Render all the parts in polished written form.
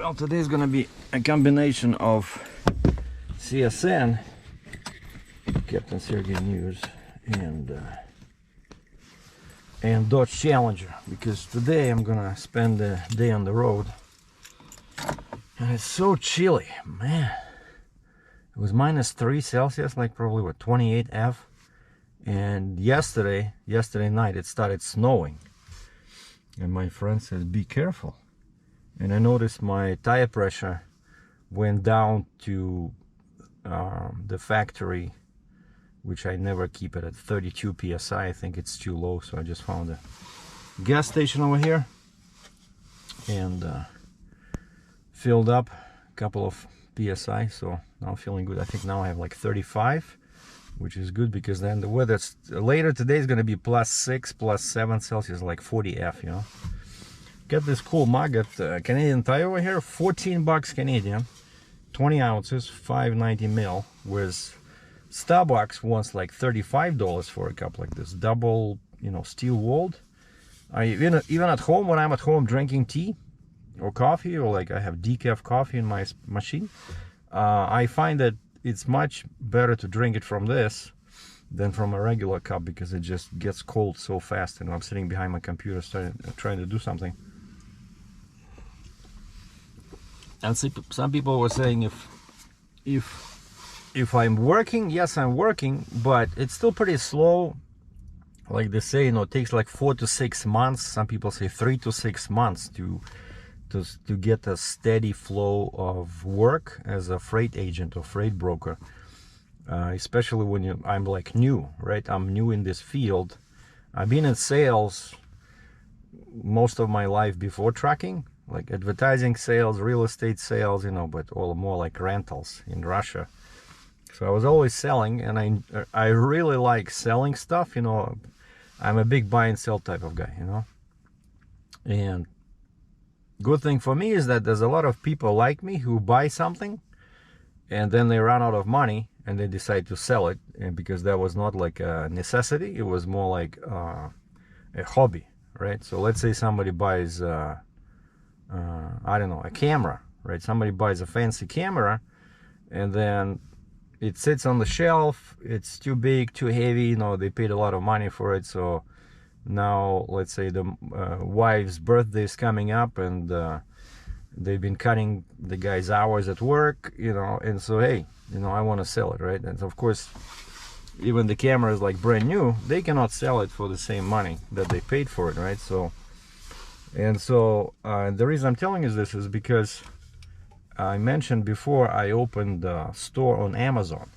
Well, today is gonna be a combination of CSN, Captain Sergei News, and Dodge Challenger, because today I'm gonna spend the day on the road, and it's so chilly, man. It was -3 Celsius, like probably what, 28 F, and yesterday night it started snowing, and my friend says be careful. And I noticed my tire pressure went down to the factory, which I never keep it at 32 psi. I think it's too low, so I just found a gas station over here and filled up a couple of psi. So now I'm feeling good. I think now I have like 35, which is good, because then the weather later today is going to be +6, +7 Celsius, like 40 F, you know. Get this cool mug at Canadian Tire over here, 14 bucks Canadian, 20 ounces, 590 ml, whereas Starbucks wants like $35 for a cup like this, double, you know, steel walled. Even at home, when I'm at home drinking tea or coffee, or like I have decaf coffee in my machine, I find that it's much better to drink it from this than from a regular cup, because it just gets cold so fast. And I'm sitting behind my computer trying to do something. And some people were saying if I'm working, yes, I'm working, but it's still pretty slow. Like they say, you know, it takes like 4 to 6 months. Some people say 3 to 6 months to get a steady flow of work as a freight agent or freight broker. Especially when I'm like new, right? I'm new in this field. I've been in sales most of my life before trucking, like advertising sales, real estate sales, you know, but all more like rentals in Russia. So I was always selling, and I really like selling stuff, you know. I'm a big buy and sell type of guy, you know. And good thing for me is that there's a lot of people like me who buy something and then they run out of money and they decide to sell it, and because that was not like a necessity, it was more like a hobby, right? So let's say somebody buys I don't know, a camera, right? Somebody buys a fancy camera, and then it sits on the shelf. It's too big, too heavy, you know, they paid a lot of money for it. So now let's say the wife's birthday is coming up, and they've been cutting the guy's hours at work, you know, and so, hey, you know, I want to sell it, right? And so of course, even the camera is like brand new, they cannot sell it for the same money that they paid for it, right? So the reason I'm telling you this is because I mentioned before I opened a store on Amazon,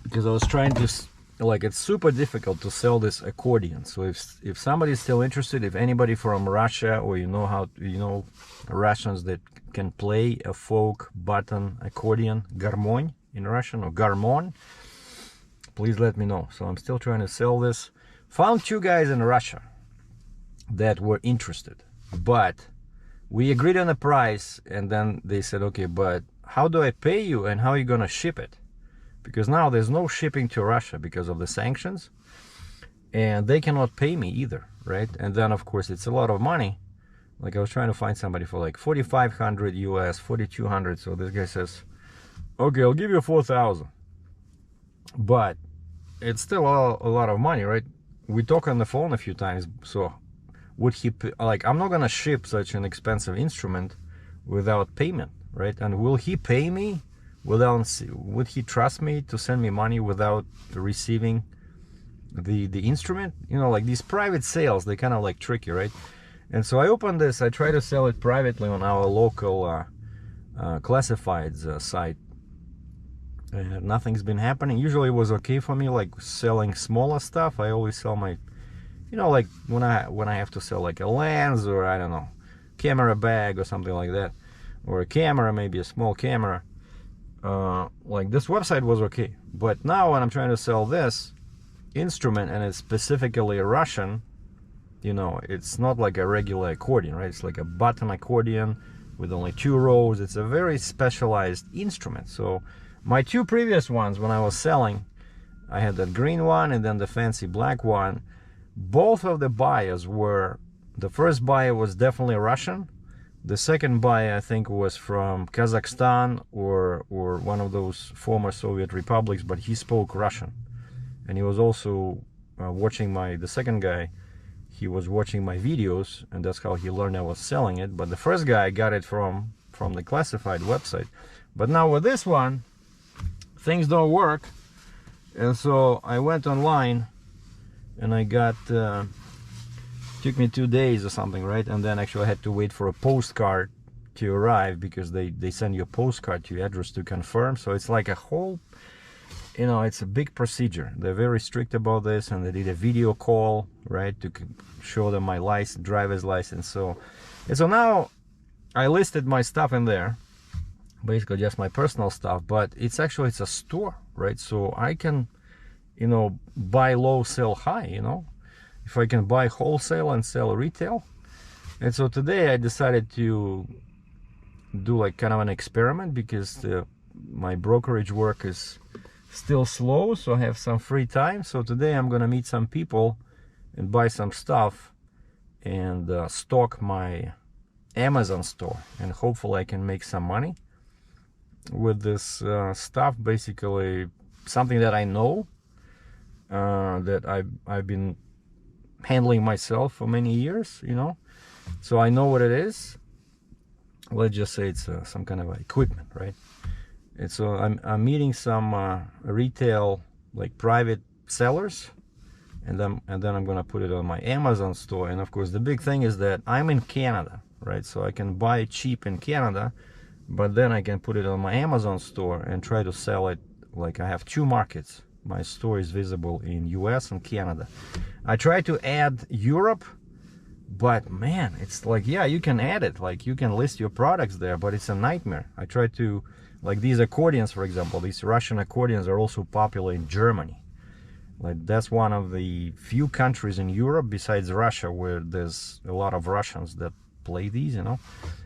because I was trying to, like, it's super difficult to sell this accordion. So if somebody's still interested, if anybody from Russia, or you know Russians that can play a folk button accordion, garmon in Russian, or garmon, please let me know. So I'm still trying to sell this. Found 2 guys in Russia that were interested, but we agreed on a price, and then they said, okay, but how do I pay you, and how are you gonna ship it? Because now there's no shipping to Russia because of the sanctions, and they cannot pay me either, right? And then of course it's a lot of money. Like I was trying to find somebody for like 4,500 US, 4,200. So this guy says, okay, I'll give you 4,000, but it's still a lot of money, right? We talk on the phone a few times, so would he, like, I'm not gonna ship such an expensive instrument without payment, right? And will he pay me without, would he trust me to send me money without receiving the instrument? You know, like these private sales, they kind of like tricky, right? And so I opened this, I try to sell it privately on our local classifieds site. Nothing's been happening. Usually it was okay for me, like selling smaller stuff. I always sell my, you know, like when I have to sell like a lens, or I don't know, camera bag or something like that, or a camera, maybe a small camera, like this website was okay. But now when I'm trying to sell this instrument, and it's specifically Russian, you know, it's not like a regular accordion, right? It's like a button accordion with only 2 rows. It's a very specialized instrument. So my 2 previous ones, when I was selling, I had that green one and then the fancy black one. Both of the buyers were the first buyer was definitely Russian. The second buyer, I think, was from Kazakhstan or one of those former Soviet republics, but he spoke Russian. And he was also watching the second guy, he was watching my videos, and that's how he learned I was selling it. But the first guy got it from the classified website. But now with this one, things don't work. And so I went online and I got, took me 2 days or something, right? And then actually I had to wait for a postcard to arrive, because they send you a postcard to your address to confirm. So it's like a whole, you know, it's a big procedure. They're very strict about this, and they did a video call, right, to show them my license, driver's license. So now I listed my stuff in there, basically just my personal stuff, but it's a store, right? So I can, you know, buy low, sell high, you know, if I can buy wholesale and sell retail. And so today I decided to do like kind of an experiment, because my brokerage work is still slow, so I have some free time. So today I'm gonna meet some people and buy some stuff and stock my Amazon store, and hopefully I can make some money with this stuff. Basically something that I know, that I've been handling myself for many years, you know, so I know what it is. Let's just say it's some kind of equipment, right? And so I'm meeting some retail, like private sellers, and then I'm gonna put it on my Amazon store. And of course the big thing is that I'm in Canada, right? So I can buy it cheap in Canada, but then I can put it on my Amazon store and try to sell it. Like I have 2 markets. My store is visible in US and Canada. I try to add Europe, but man, it's like, yeah, you can add it, like you can list your products there, but it's a nightmare. I try to, like these accordions, for example, these Russian accordions are also popular in Germany. Like that's one of the few countries in Europe besides Russia where there's a lot of Russians that play these, you know,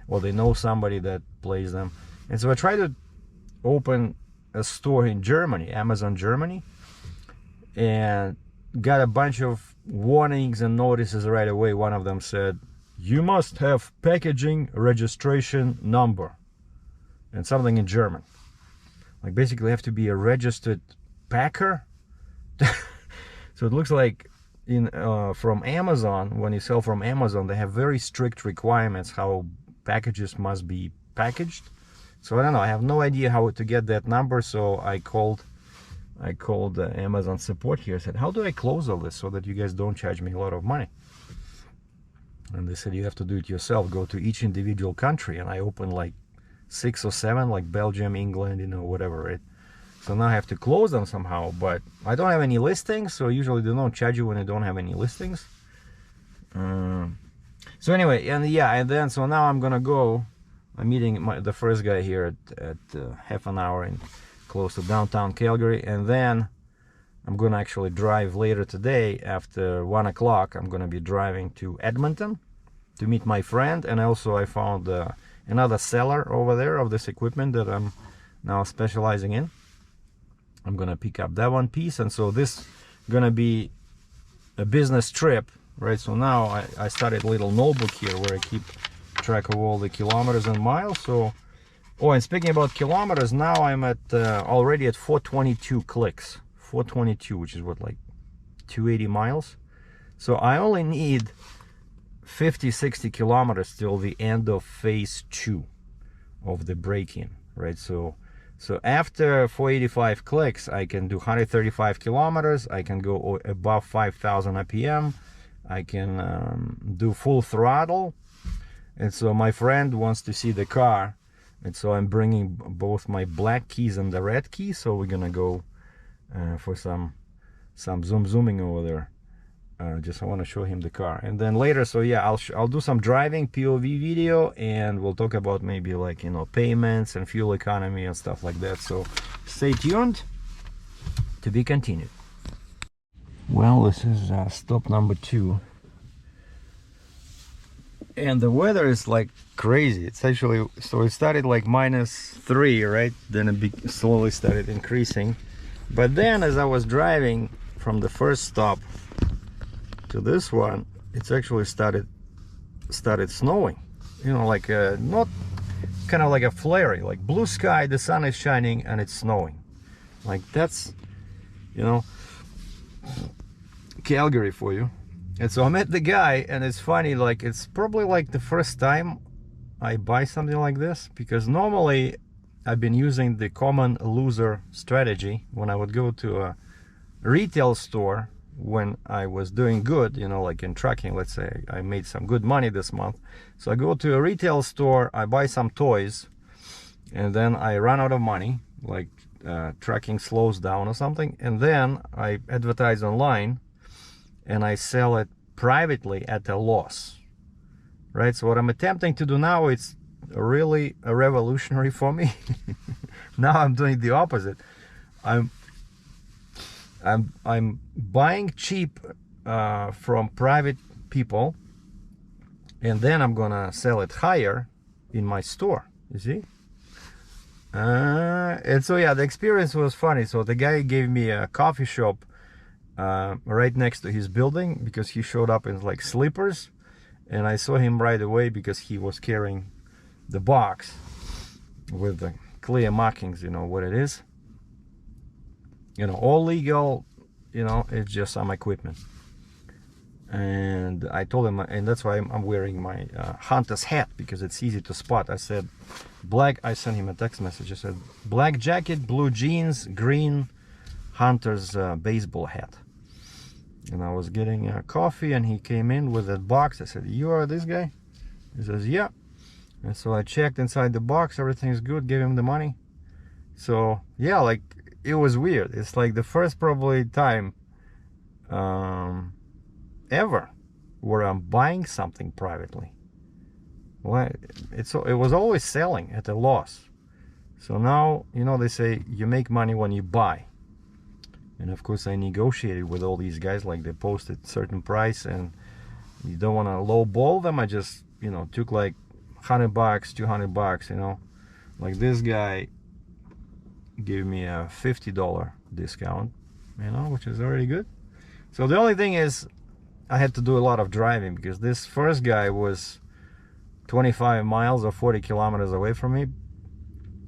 or they know somebody that plays them. And so I try to open a store in Germany, Amazon Germany, and got a bunch of warnings and notices right away. One of them said, you must have packaging registration number, and something in German. Like basically you have to be a registered packer. So it looks like in from Amazon, when you sell from Amazon, they have very strict requirements how packages must be packaged. So I don't know, I have no idea how to get that number. So I called Amazon support here. I said, how do I close all this so that you guys don't charge me a lot of money? And they said, you have to do it yourself. Go to each individual country. And I opened like 6 or 7, like Belgium, England, you know, whatever, right? So now I have to close them somehow, but I don't have any listings. So usually they don't charge you when you don't have any listings. So anyway, and yeah, and then, so now I'm gonna go, I'm meeting the first guy here at half an hour in close to downtown Calgary, and then I'm gonna actually drive later today after 1 o'clock. I'm gonna be driving to Edmonton to meet my friend, and also I found another seller over there of this equipment that I'm now specializing in. I'm gonna pick up that one piece, and so this gonna be a business trip, right? So now I started a little notebook here where I keep track of all the kilometers and miles. So, oh, and speaking about kilometers, now I'm at already at 422 clicks, 422, which is what, like 280 miles. So I only need 50-60 kilometers till the end of phase 2 of the break-in, right? So after 485 clicks, I can do 135 kilometers. I can go above 5,000 RPM. I can do full throttle. And so my friend wants to see the car, and so I'm bringing both my black keys and the red key. So we're gonna go for some zooming over there. Just I want to show him the car, and then later, so yeah, I'll do some driving POV video, and we'll talk about maybe, like, you know, payments and fuel economy and stuff like that. So stay tuned, to be continued. Well, this is stop number 2, and the weather is like crazy. It's actually, so it started like -3, right? Then it slowly started increasing, but then as I was driving from the first stop to this one, it's actually started started snowing, you know, like not kind of like a flurry, like blue sky, the sun is shining and it's snowing. Like that's, you know, Calgary for you. And so I met the guy, and it's funny, like it's probably like the first time I buy something like this, because normally I've been using the common loser strategy when I would go to a retail store when I was doing good, you know, like in trucking. Let's say I made some good money this month, so I go to a retail store, I buy some toys, and then I run out of money, like trucking slows down or something, and then I advertise online and I sell it privately at a loss, right? So what I'm attempting to do now, it's really a revolutionary for me. Now I'm doing the opposite. I'm buying cheap from private people, and then I'm gonna sell it higher in my store, you see. And so yeah, the experience was funny. So the guy gave me a coffee shop right next to his building, because he showed up in like slippers, and I saw him right away because he was carrying the box with the clear markings, you know what it is, you know, all legal, you know, it's just some equipment. And I told him, and that's why I'm wearing my hunter's hat, because it's easy to spot. I said black, I sent him a text message, I said black jacket, blue jeans, green hunter's baseball hat. And I was getting coffee, and he came in with that box. I said, "You are this guy?" He says, "Yeah." And so I checked inside the box, everything's good, gave him the money. So yeah, like it was weird. It's like the first probably time ever where I'm buying something privately. Well, it was always selling at a loss. So now, you know, they say you make money when you buy. And of course I negotiated with all these guys, like they posted certain price, and you don't want to lowball them. I just, you know, took like $100, $200, you know, like this guy gave me a $50 discount, you know, which is already good. So the only thing is I had to do a lot of driving, because this first guy was 25 miles or 40 kilometers away from me,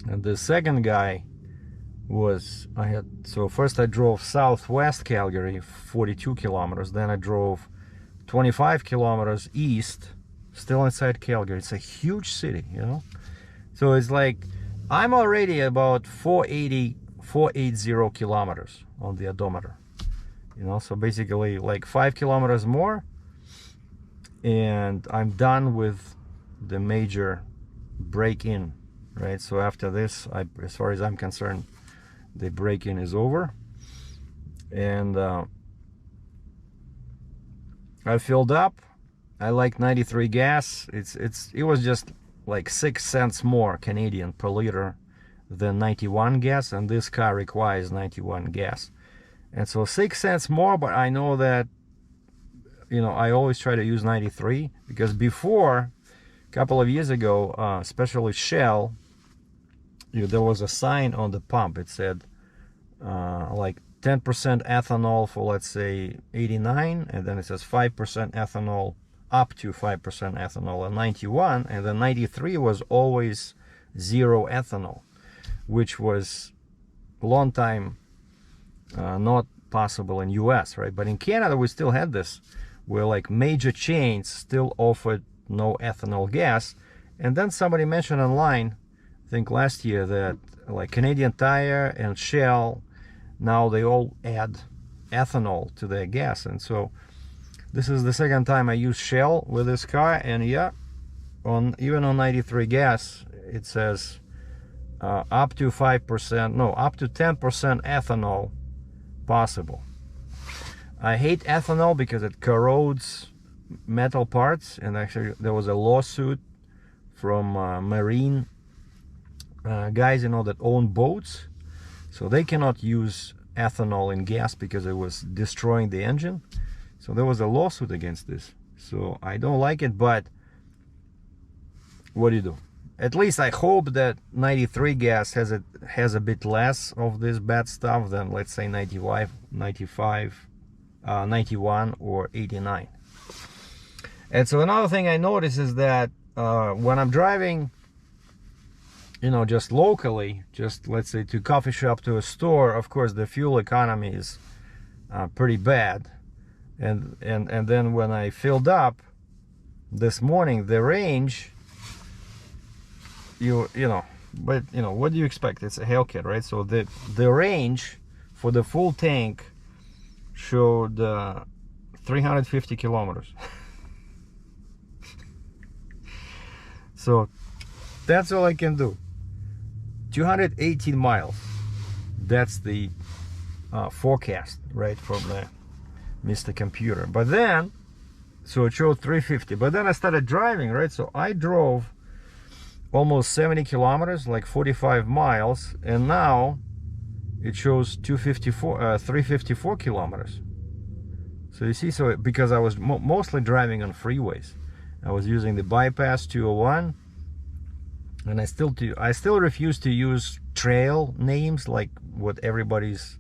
and the second guy was, so first I drove southwest Calgary 42 kilometers, then I drove 25 kilometers east, still inside Calgary. It's a huge city, you know, so it's like I'm already about 480 kilometers on the odometer, you know, so basically like 5 kilometers more and I'm done with the major break-in, right? So after this, as far as I'm concerned, the break-in is over. And I filled up. I like 93 gas. It was just like 6 cents more Canadian per liter than 91 gas, and this car requires 91 gas. And so 6 cents more, but I know that, you know, I always try to use 93, because before, a couple of years ago, especially Shell, there was a sign on the pump. It said like 10% ethanol for, let's say, 89, and then it says 5% ethanol, up to 5% ethanol, and 91, and then 93 was always 0 ethanol, which was a long time not possible in US, right? But in Canada we still had this, where like major chains still offered no ethanol gas. And then somebody mentioned online, I think last year, that like Canadian Tire and Shell, now they all add ethanol to their gas. And so this is the second time I use Shell with this car, and yeah, even on 93 gas it says up to 5%, no, up to 10% ethanol possible. I hate ethanol because it corrodes metal parts, and actually there was a lawsuit from marine guys, you know, that own boats, so they cannot use ethanol in gas because it was destroying the engine. So there was a lawsuit against this. So I don't like it, but what do you do? At least I hope that 93 gas has a bit less of this bad stuff than, let's say, 95, 91 or 89. And so another thing I notice is that when I'm driving, you know, just locally, just let's say to coffee shop, to a store, of course the fuel economy is pretty bad. And then when I filled up this morning, the range, you know, but you know, what do you expect? It's a Hellcat, right? So the range for the full tank showed 350 kilometers. So that's all I can do. 218 miles. That's the forecast, right, from the Mr. Computer. But then, so it showed 350. But then I started driving, right? So I drove almost 70 kilometers, like 45 miles, and now it shows 354 kilometers. So you see, so because I was mostly driving on freeways, I was using the bypass 201, and I still refuse to use trail names like what everybody's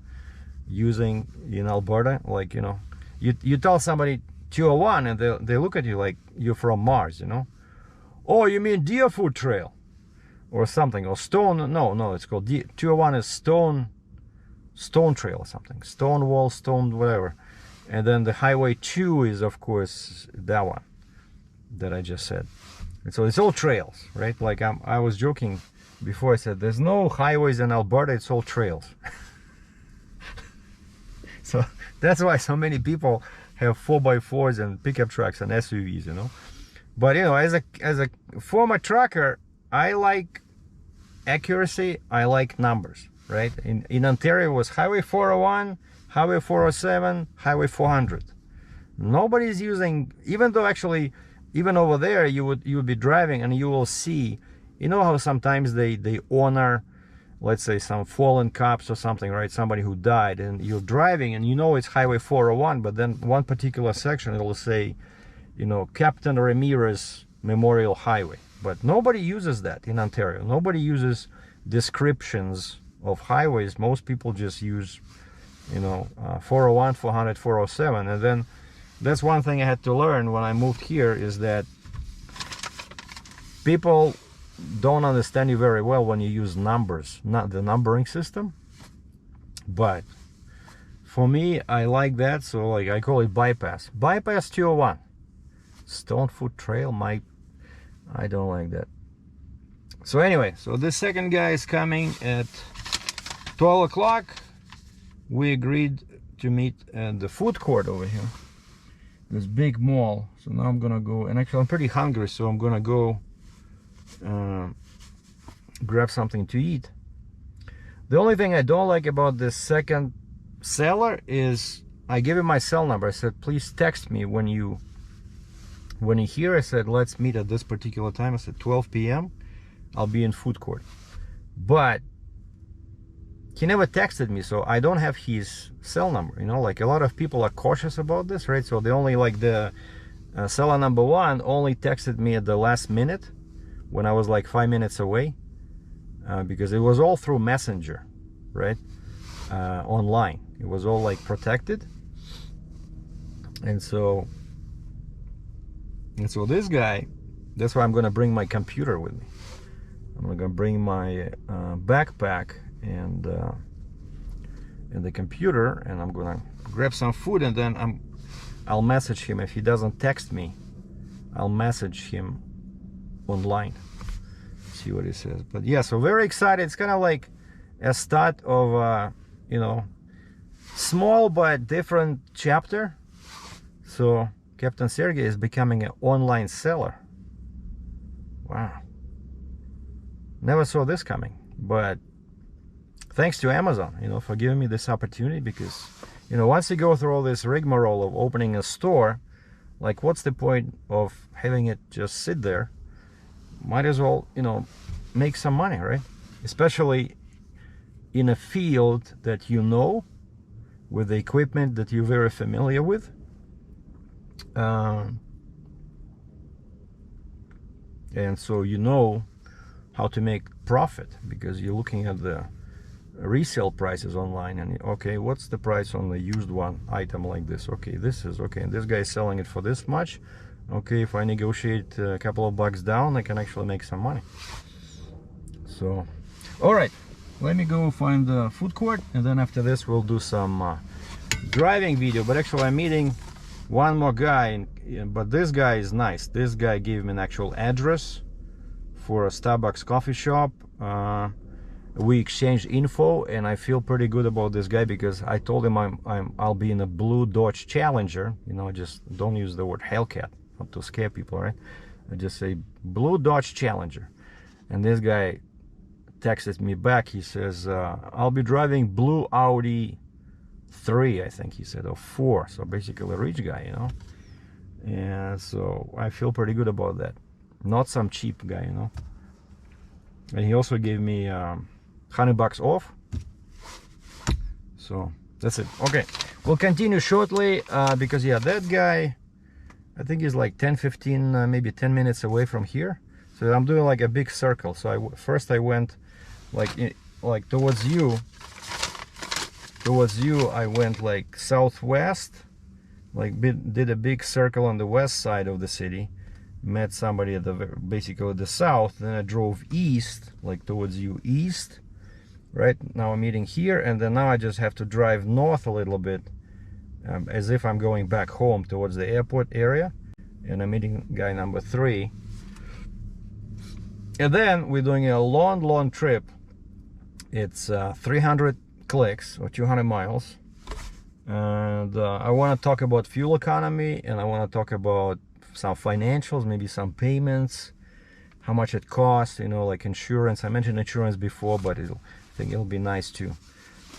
using in Alberta. Like, you know, you tell somebody 201 and they look at you like you're from Mars, you know. Oh, you mean Deerfoot Trail or something, or Stone? No, it's called 201 is Stone Trail or something, Stonewall, Stone, whatever. And then the Highway 2 is, of course, that one that I just said. And so it's all trails, right? Like I was joking before, I said there's no highways in Alberta, it's all trails. So that's why so many people have 4x4s and pickup trucks and SUVs, you know. But you know, as a former trucker, I like accuracy, I like numbers, right? In Ontario it was Highway 401, Highway 407, Highway 400. Nobody's using, even though actually, even over there you would be driving and you will see, you know how sometimes they honor, let's say, some fallen cops or something, right? Somebody who died, and you're driving and you know it's Highway 401, but then one particular section it'll say, you know, Captain Ramirez Memorial Highway. But nobody uses that in Ontario. Nobody uses descriptions of highways. Most people just use, you know, 401, 400, 407. And then that's one thing I had to learn when I moved here, is that people don't understand you very well when you use numbers, not the numbering system. But for me, I like that, so like I call it bypass 201. Stonefoot Trail, I don't like that. So anyway, so this second guy is coming at 12 o'clock. We agreed to meet at the food court over here, this big mall. So now I'm gonna go, and actually I'm pretty hungry, so I'm gonna go grab something to eat. The only thing I don't like about this second seller is I gave him my cell number. I said, please text me when you hear. I said, let's meet at this particular time. I said 12 p.m. I'll be in food court. But he never texted me, so I don't have his cell number. You know, like a lot of people are cautious about this, right? So they only, like the seller number one only texted me at the last minute when I was like 5 minutes away, because it was all through Messenger, right? Online. It was all like protected. And so this guy, that's why I'm gonna bring my computer with me. I'm gonna bring my backpack and the computer, and I'm gonna grab some food, and then I'll message him. If he doesn't text me, I'll message him online, see what he says. But yeah, so very excited. It's kind of like a start of you know, small but different chapter. So Captain Sergei is becoming an online seller. Wow, never saw this coming. But thanks to Amazon, you know, for giving me this opportunity, because, you know, once you go through all this rigmarole of opening a store, like, what's the point of having it just sit there? Might as well, you know, make some money, right? Especially in a field that you know, with the equipment that you're very familiar with. And so you know how to make profit, because you're looking at the resale prices online, and okay, what's the price on the used one item like this? Okay, this is okay, and this guy is selling it for this much. Okay, if I negotiate a couple of bucks down, I can actually make some money. So, all right, let me go find the food court, and then after this we'll do some driving video. But actually I'm meeting one more guy, but this guy is nice. This guy gave me an actual address for a Starbucks coffee shop. We exchanged info, and I feel pretty good about this guy because I told him I'll be in a blue Dodge Challenger. You know, just don't use the word Hellcat, not to scare people, right? I just say blue Dodge Challenger. And this guy texted me back. He says, I'll be driving blue Audi 3, I think he said, or 4. So basically a rich guy, you know. And so I feel pretty good about that. Not some cheap guy, you know. And he also gave me $100 off. So that's it. Okay, we'll continue shortly because yeah, that guy, I think he's like 10-15 maybe 10 minutes away from here. So I'm doing like a big circle. So first I went like towards you I went like southwest, like did a big circle on the west side of the city, met somebody at the basically the south, then I drove east, like towards you east. Right now I'm meeting here, and then now I just have to drive north a little bit, as if I'm going back home towards the airport area, and I'm meeting guy number 3. And then we're doing a long trip. It's 300 clicks or 200 miles, and I want to talk about fuel economy, and I want to talk about some financials, maybe some payments, how much it costs, you know, like insurance. I mentioned insurance before, but I think it'll be nice to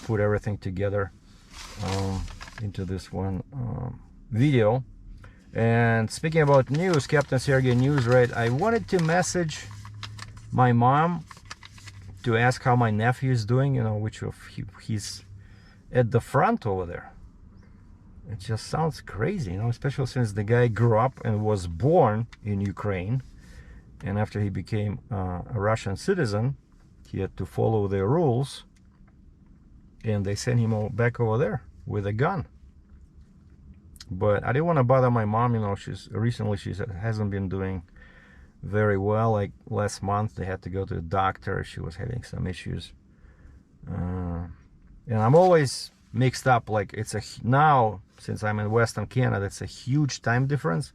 put everything together into this one video. And speaking about news, Captain Sergei news, right? I wanted to message my mom to ask how my nephew is doing, you know, which of he's at the front over there. It just sounds crazy, you know, especially since the guy grew up and was born in Ukraine, and after he became a Russian citizen, he had to follow their rules, and they sent him back over there with a gun. But I didn't want to bother my mom, you know. She hasn't been doing very well. Like last month they had to go to the doctor. She was having some issues, and I'm always mixed up. Like now, since I'm in Western Canada, it's a huge time difference.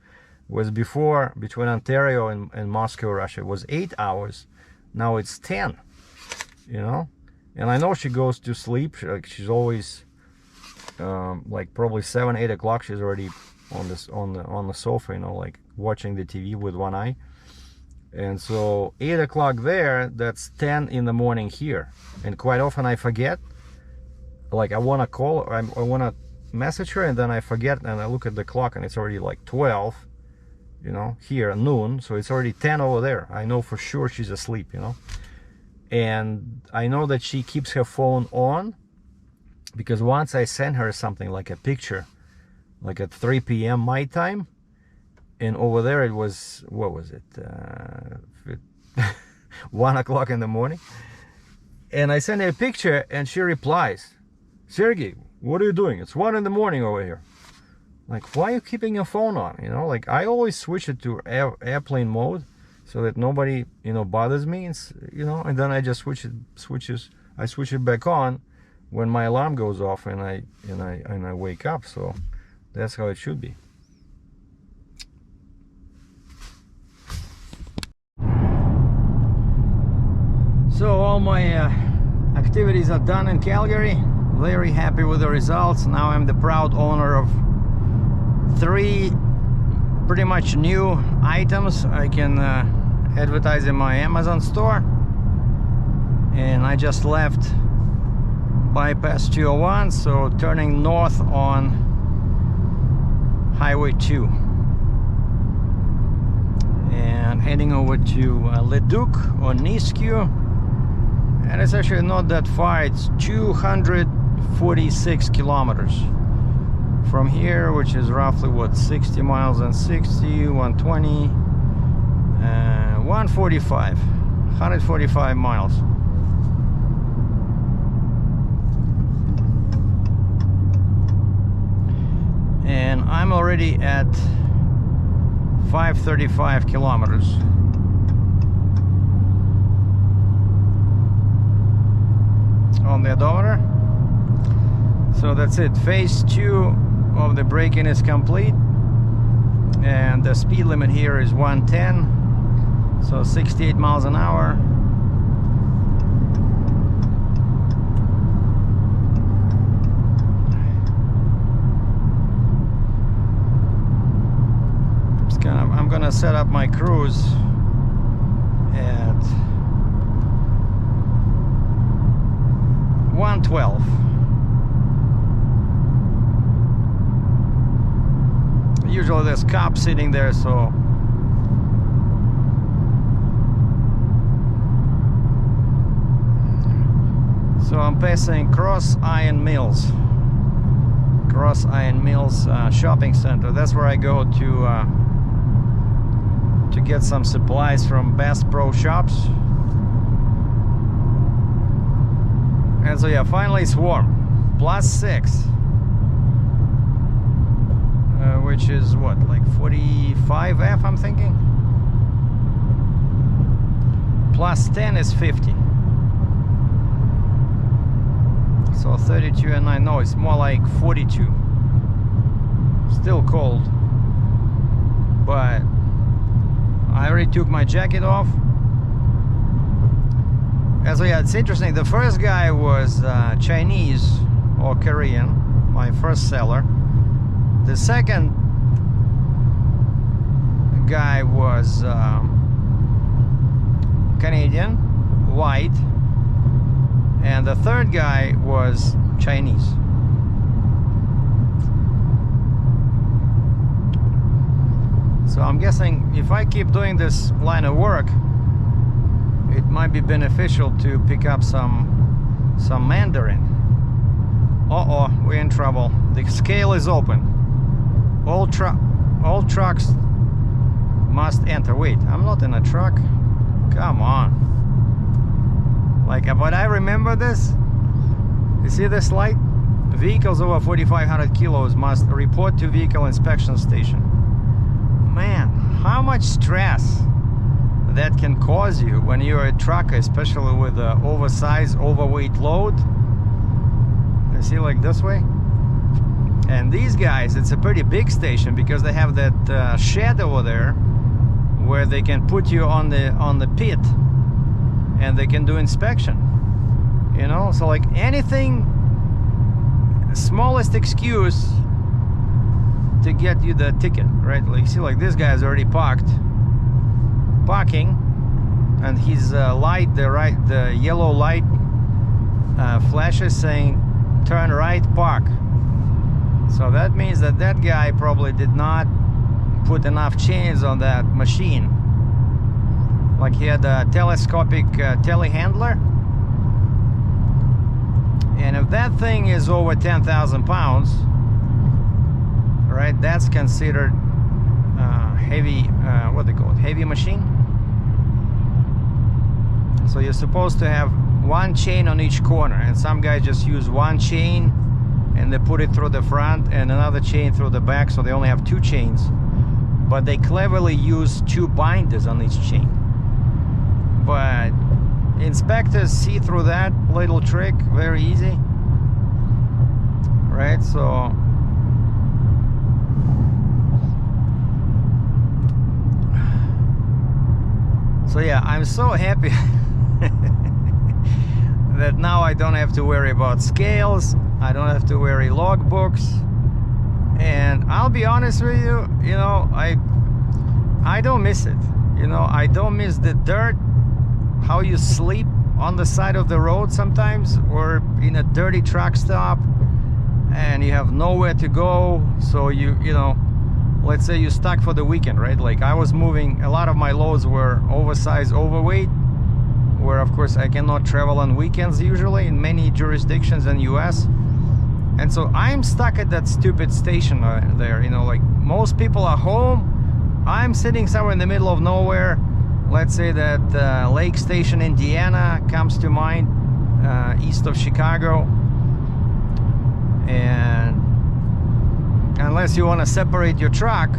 Was before, between Ontario and Moscow, Russia, it was 8 hours. Now it's 10, you know. And I know she goes to sleep, she's always like probably 7-8 o'clock she's already on the sofa, you know, like watching the TV with one eye. And so 8 o'clock there, that's 10 in the morning here. And quite often I forget, like I want to call, I want to message her, and then I forget, and I look at the clock and it's already like 12, you know, here noon. So it's already 10 over there. I know for sure she's asleep, you know. And I know that she keeps her phone on, because once I sent her something like a picture, like at 3 p.m. my time, and over there it was, what was it, 1 o'clock in the morning, and I sent her a picture, and she replies, "Sergey, what are you doing? It's 1 in the morning over here." Like, why are you keeping your phone on? You know, like I always switch it to airplane mode so that nobody, you know, bothers me, you know, and then I just switch it back on when my alarm goes off and I wake up. So that's how it should be. So all my activities are done in Calgary. Very happy with the results. Now I'm the proud owner of 3 pretty much new items I can advertise in my Amazon store. And I just left bypass 201, so turning north on Highway 2 and heading over to Leduc or Nisku. And it's actually not that far. It's 246 kilometers from here, which is roughly what, 60 miles and 60, 120, 145 miles. And I'm already at 535 kilometers. On the odometer. So that's it. Phase 2 of the braking is complete, and the speed limit here is 110, so 68 miles an hour. I'm gonna set up my cruise at 112. Usually there's cops sitting there, so I'm passing Cross Iron Mills shopping center. That's where I go to get some supplies from Bass Pro Shops. And so yeah, finally it's warm. +6. Which is what, like 45 F, I'm thinking. +10 is 50. So 32 and 9, no, it's more like 42. Still cold. But I already took my jacket off. And so yeah, it's interesting. The first guy was Chinese or Korean, my first seller. The second guy was Canadian, white, and the third guy was Chinese. So I'm guessing if I keep doing this line of work, it might be beneficial to pick up some Mandarin. Uh-oh, we're in trouble. The scale is open. All trucks must enter. Wait, I'm not in a truck. Come on. Like, but I remember this. You see this light? Vehicles over 4,500 kilos must report to vehicle inspection station. Man, how much stress that can cause you when you're a trucker, especially with an oversized, overweight load. You see, like this way. And these guys, it's a pretty big station because they have that shed over there where they can put you on the pit and they can do inspection. You know, so like anything, smallest excuse to get you the ticket, right? Like, see, like this guy's already parking, and his light, the yellow light flashes saying turn right, park. So that means that that guy probably did not put enough chains on that machine. Like he had a telescopic telehandler, and if that thing is over 10,000 pounds, right, that's considered heavy, what they call it, heavy machine. So you're supposed to have one chain on each corner, and some guys just use one chain and they put it through the front and another chain through the back, so they only have two chains. But they cleverly use two binders on each chain. But inspectors see through that little trick very easy, right? So yeah, I'm so happy that now I don't have to worry about scales, I don't have to worry logbooks, and I'll be honest with you, you know, I don't miss it. You know, I don't miss the dirt, how you sleep on the side of the road sometimes, or in a dirty truck stop and you have nowhere to go. So you know, let's say you're stuck for the weekend, right? Like I was moving, a lot of my loads were oversized, overweight, where of course I cannot travel on weekends usually in many jurisdictions in US. And so I'm stuck at that stupid station there, you know, like most people are home. I'm sitting somewhere in the middle of nowhere. Let's say that Lake Station, Indiana comes to mind, east of Chicago. And unless you want to separate your truck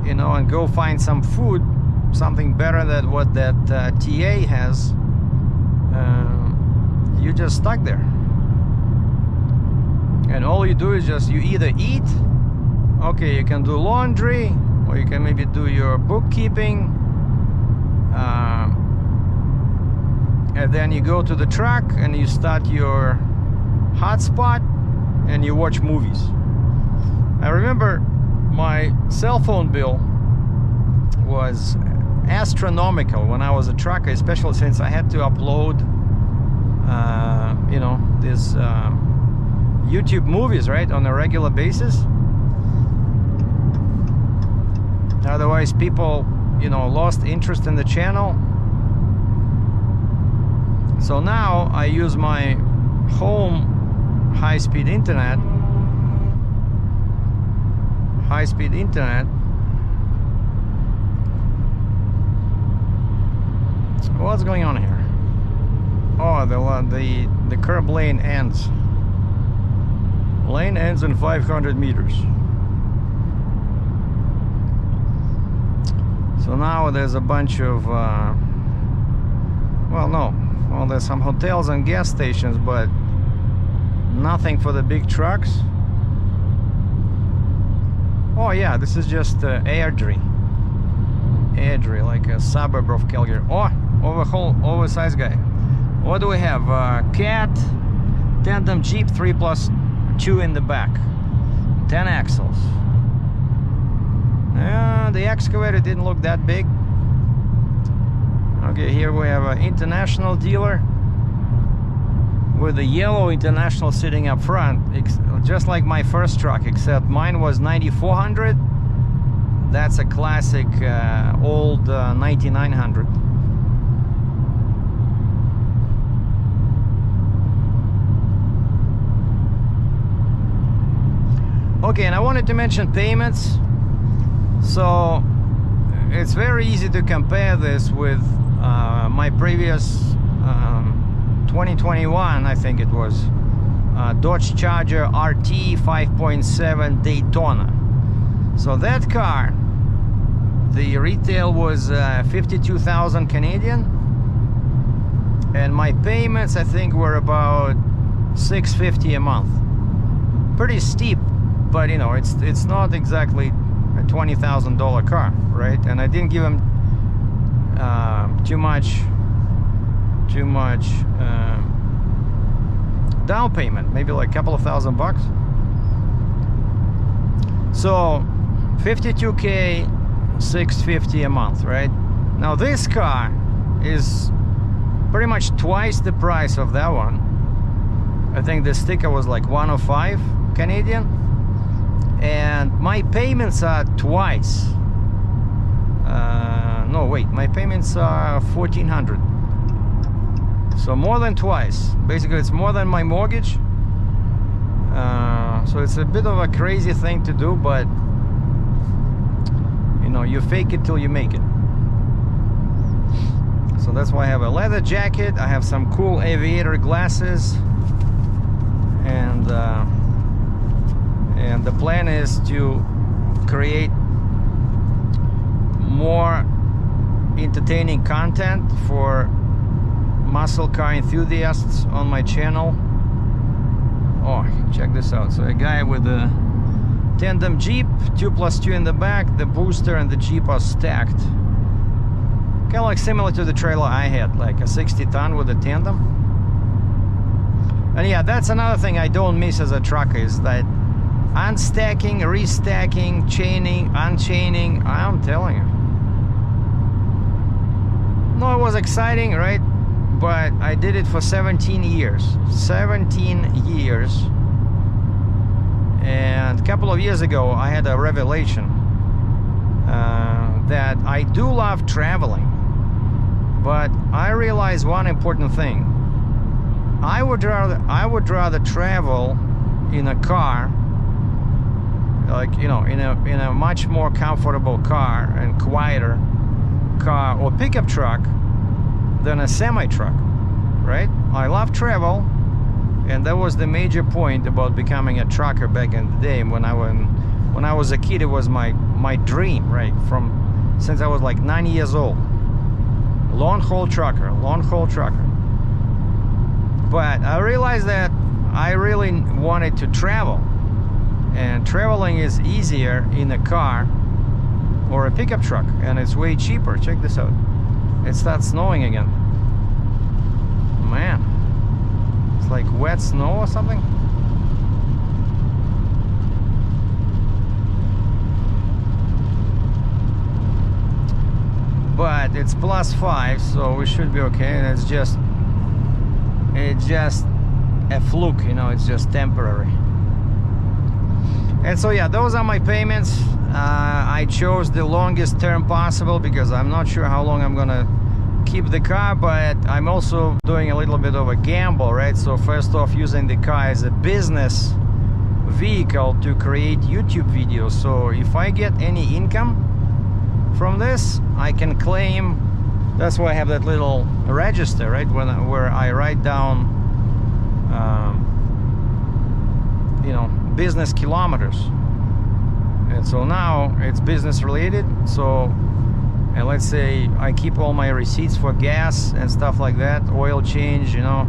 you know, and go find some food, something better than what that TA has, you're just stuck there. And all you do is just, you either eat, okay, you can do laundry, or you can maybe do your bookkeeping, and then you go to the truck and you start your hotspot and you watch movies. I remember my cell phone bill was astronomical when I was a trucker, especially since I had to upload you know, these YouTube movies, right, on a regular basis. Otherwise people, you know, lost interest in the channel. So now I use my home high-speed internet. What's going on here? Oh, the curb lane ends. Lane ends in 500 meters. So now there's a bunch of well, there's some hotels and gas stations, but nothing for the big trucks. Oh yeah, this is just Airdrie, like a suburb of Calgary. Oh, oversized guy. What do we have? Cat, tandem Jeep, 3+2 in the back, 10 axles. The excavator didn't look that big. Okay, here we have an international dealer with the yellow international sitting up front, just like my first truck, except mine was 9400. That's a classic old 9900. Okay, and I wanted to mention payments. So it's very easy to compare this with my previous 2021, I think it was, Dodge Charger RT 5.7 Daytona. So that car, the retail was 52,000 Canadian, and my payments I think were about $650 a month. Pretty steep, but you know, it's not exactly a $20,000 car, right? And I didn't give him too much down payment, maybe like a couple of $1,000. So 52K, $650 a month, right? Now this car is pretty much twice the price of that one. I think the sticker was like 105 Canadian, and my payments are twice. No, wait, my payments are 1,400. So more than twice. Basically, it's more than my mortgage. So it's a bit of a crazy thing to do, but you know, you fake it till you make it. So that's why I have a leather jacket. I have some cool aviator glasses, and the plan is to create more entertaining content for muscle car enthusiasts on my channel. Oh, check this out. So a guy with a tandem Jeep, 2+2 in the back, the booster and the Jeep are stacked. Kind of like similar to the trailer I had, like a 60-ton with a tandem. And yeah, that's another thing I don't miss as a trucker, is that unstacking, restacking, chaining, unchaining. I'm telling you. No, it was exciting, right? But I did it for 17 years. 17 years. And a couple of years ago, I had a revelation that I do love traveling. But I realized one important thing. I would rather travel in a car, like, you know, in a much more comfortable car and quieter car or pickup truck than a semi-truck, right? I love travel, and that was the major point about becoming a trucker back in the day when I when I was a kid, it was my dream, right? Since I was like 9 years old. Long haul trucker. But I realized that I really wanted to travel, and traveling is easier in a car or a pickup truck, and it's way cheaper. Check this out. It starts snowing again. Man, it's like wet snow or something. But it's +5, so we should be okay. And it's just a fluke, you know, it's just temporary. And so yeah, those are my payments. I chose the longest term possible because I'm not sure how long I'm gonna keep the car, but I'm also doing a little bit of a gamble, right? So first off, using the car as a business vehicle to create YouTube videos. So if I get any income from this, I can claim. That's why I have that little register, right, where I write down you know, business kilometers. And so now it's business related. So, and let's say I keep all my receipts for gas and stuff like that, oil change, you know,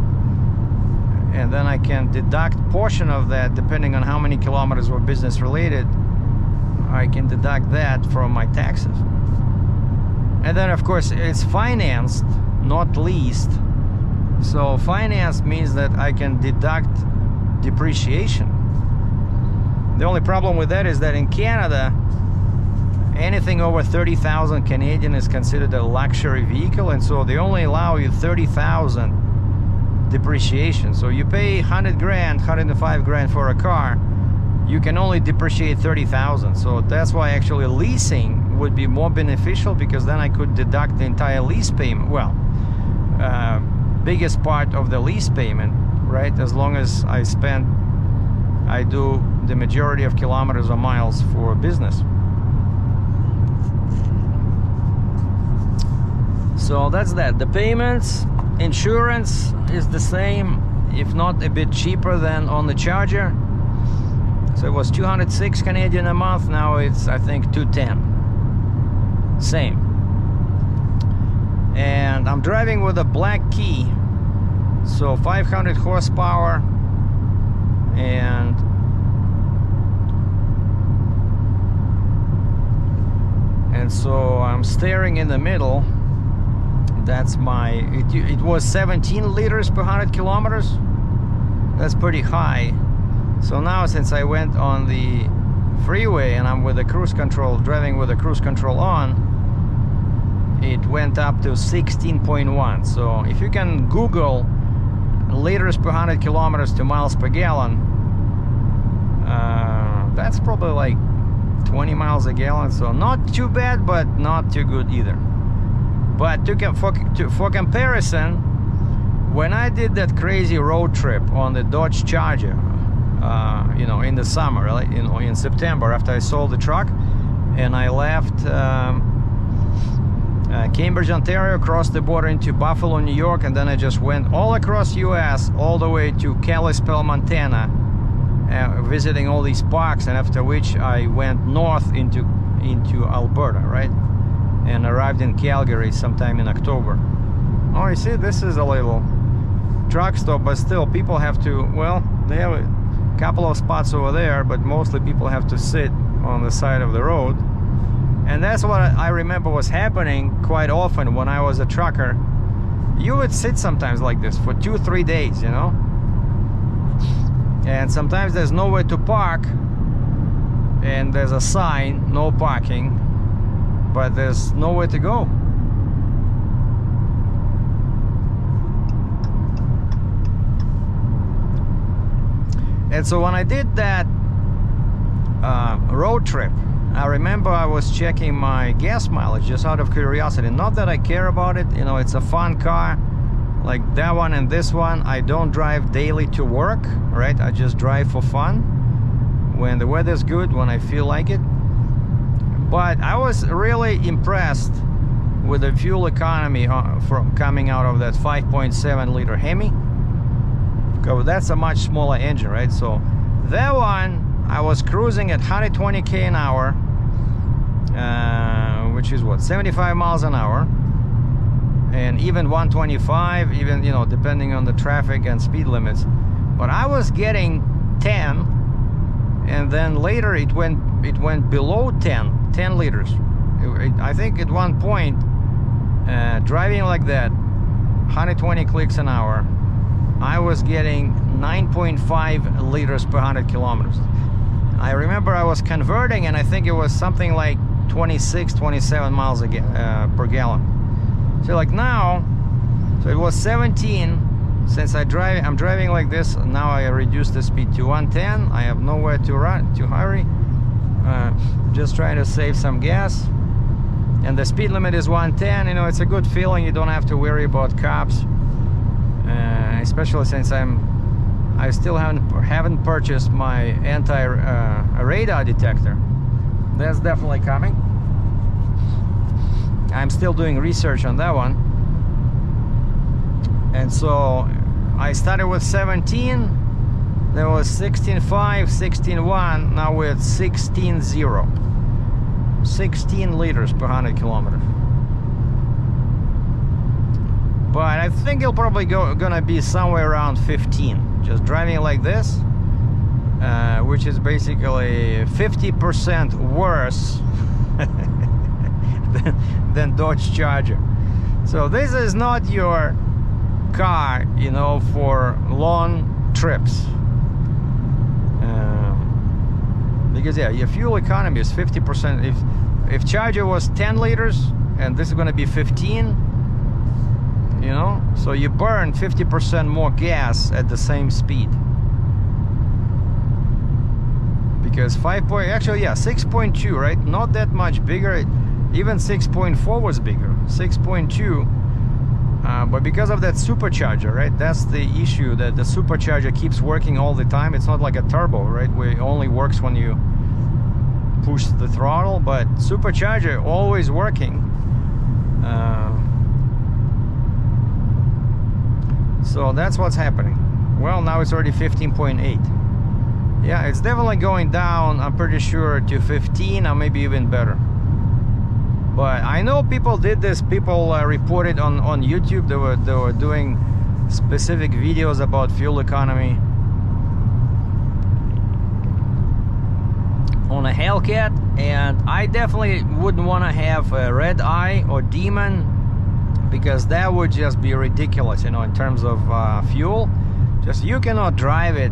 and then I can deduct portion of that depending on how many kilometers were business related. I can deduct that from my taxes. And then of course it's financed, not leased. So financed means that I can deduct depreciation. The only problem with that is that in Canada, anything over 30,000 Canadian is considered a luxury vehicle, and so they only allow you 30,000 depreciation. So you pay 100 grand, 105 grand for a car, you can only depreciate 30,000. So that's why actually leasing would be more beneficial, because then I could deduct the entire lease payment. Well, biggest part of the lease payment, right? As long as I do the majority of kilometers or miles for business. So that's that. The payments, insurance is the same, if not a bit cheaper than on the Charger. So it was 206 Canadian a month, now it's I think 210. Same. And I'm driving with a black key, so 500 horsepower, and so I'm steering in the middle. That's it was 17 liters per 100 kilometers. That's pretty high. So now, since I went on the freeway and I'm with the cruise control, driving with the cruise control on, it went up to 16.1. So if you can Google liters per 100 kilometers to miles per gallon, that's probably like 20 miles a gallon. So not too bad, but not too good either. But for comparison, when I did that crazy road trip on the Dodge Challenger, you know, in the summer, right? You know, in September, after I sold the truck, and I left Cambridge, Ontario, crossed the border into Buffalo, New York, and then I just went all across US, all the way to Kalispell, Montana, visiting all these parks, and after which I went north into Alberta, right? And arrived in Calgary sometime in October. Oh, you see, this is a little truck stop, but still people have to, well, they have a couple of spots over there, but mostly people have to sit on the side of the road. And that's what I remember was happening quite often when I was a trucker. You would sit sometimes like this for 2-3 days, you know, and sometimes there's nowhere to park, and there's a sign, no parking, but there's nowhere to go. And so when I did that road trip, I remember I was checking my gas mileage just out of curiosity. Not that I care about it, you know, it's a fun car. Like that one and this one, I don't drive daily to work, right? I just drive for fun when the weather's good, when I feel like it. But I was really impressed with the fuel economy from coming out of that 5.7 liter Hemi. That's a much smaller engine, right? So that one I was cruising at 120k an hour, which is what, 75 miles an hour, and even 125, even, you know, depending on the traffic and speed limits. But I was getting 10, and then later it went below 10 liters. I think at one point, driving like that, 120 clicks an hour, I was getting 9.5 liters per 100 kilometers. I remember I was converting, and I think it was something like 26, 27 miles per gallon. So like now, so it was 17. Since I'm driving like this, now I reduced the speed to 110. I have nowhere to hurry. Just trying to save some gas. And the speed limit is 110. You know, it's a good feeling. You don't have to worry about cops. Especially since I still haven't purchased my anti-radar detector. That's definitely coming. I'm still doing research on that one. And so I started with 17, there was 16.5, 16.1, now we're at 16.0. 16 liters per 100 kilometers. But I think it'll probably gonna be somewhere around 15. Just driving like this, which is basically 50% worse than Dodge Charger. So this is not your car, you know, for long trips. Because yeah, your fuel economy is 50%. If Charger was 10 liters and this is going to be 15, you know, so you burn 50% more gas at the same speed. Because 6.2, right? Not that much bigger. Even 6.4 was bigger. 6.2. But because of that supercharger, right? That's the issue, that the supercharger keeps working all the time. It's not like a turbo, right? Where it only works when you push the throttle, but supercharger always working. So that's what's happening. Well, now it's already 15.8. Yeah, it's definitely going down, I'm pretty sure, to 15 or maybe even better. But I know people did this. People reported on YouTube. They were doing specific videos about fuel economy on a Hellcat, and I definitely wouldn't want to have a red eye or demon, because that would just be ridiculous, you know, in terms of fuel. Just, you cannot drive it,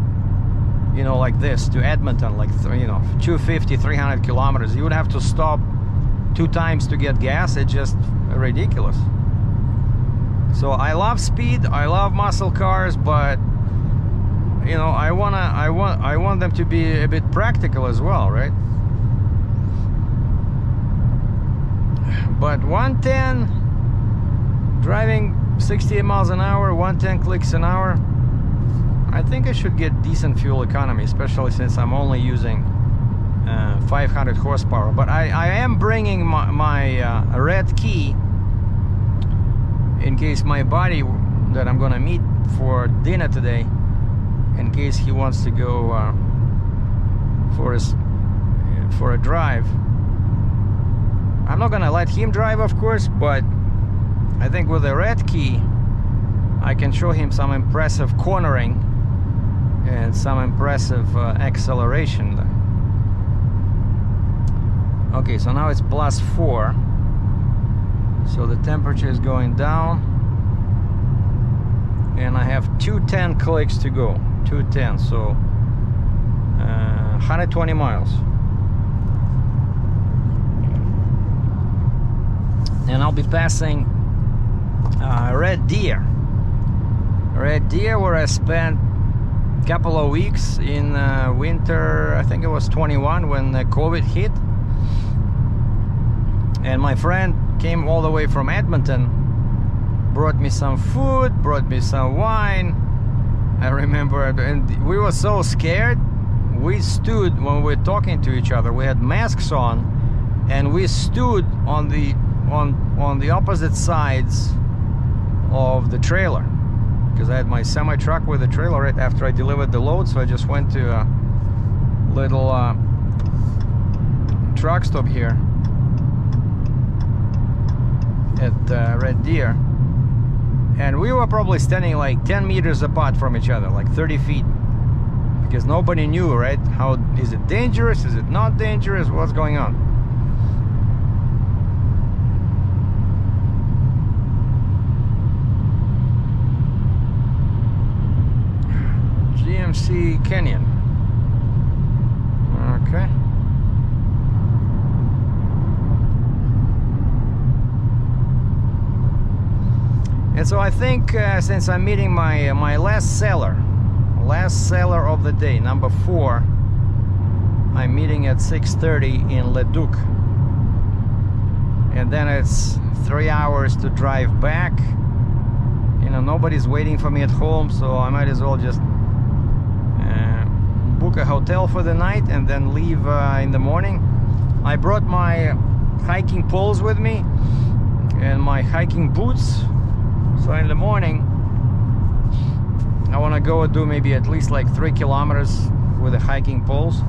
you know, like this to Edmonton, like, you know, 250, 300 kilometers. You would have to stop 2 times to get gas. It's just ridiculous. So I love speed, I love muscle cars, but you know, I want them to be a bit practical as well, right? But 110, driving 68 miles an hour, 110 clicks an hour, I think I should get decent fuel economy, especially since I'm only using 500 horsepower. But I am bringing my red key in case my buddy that I'm gonna meet for dinner today, in case he wants to go for a drive. I'm not gonna let him drive, of course, but I think with the red key I can show him some impressive cornering and some impressive acceleration. Okay, so now it's +4, so the temperature is going down, and I have 210 clicks to go. 210, so 120 miles. And I'll be passing Red Deer, where I spent a couple of weeks in winter, I think it was 21, when COVID hit. And my friend came all the way from Edmonton, brought me some food, brought me some wine. I remember, and we were so scared. We stood, when we were talking to each other, we had masks on, and we stood on the opposite sides of the trailer, because I had my semi truck with a trailer right after I delivered the load. So I just went to little truck stop here at Red Deer, and we were probably standing like 10 meters apart from each other, like 30 feet, because nobody knew, right? How is it dangerous? Is it not dangerous? What's going on? GMC Canyon. Okay. And so I think since I'm meeting my last seller of the day, number 4, I'm meeting at 6:30 in Leduc, and then it's 3 hours to drive back. You know, nobody's waiting for me at home, so I might as well just book a hotel for the night and then leave in the morning. I brought my hiking poles with me and my hiking boots, so in the morning I want to go do maybe at least like 3 kilometers with the hiking poles,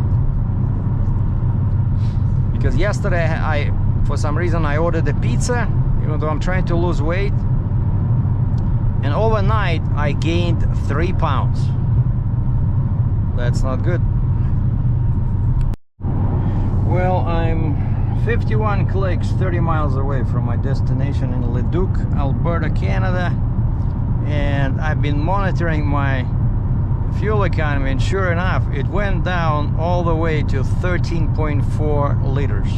because yesterday for some reason I ordered a pizza, even though I'm trying to lose weight, and overnight I gained 3 pounds. That's not good. Well, I'm 51 clicks, 30 miles away from my destination in Leduc, Alberta, Canada, and I've been monitoring my fuel economy, and sure enough, it went down all the way to 13.4 liters.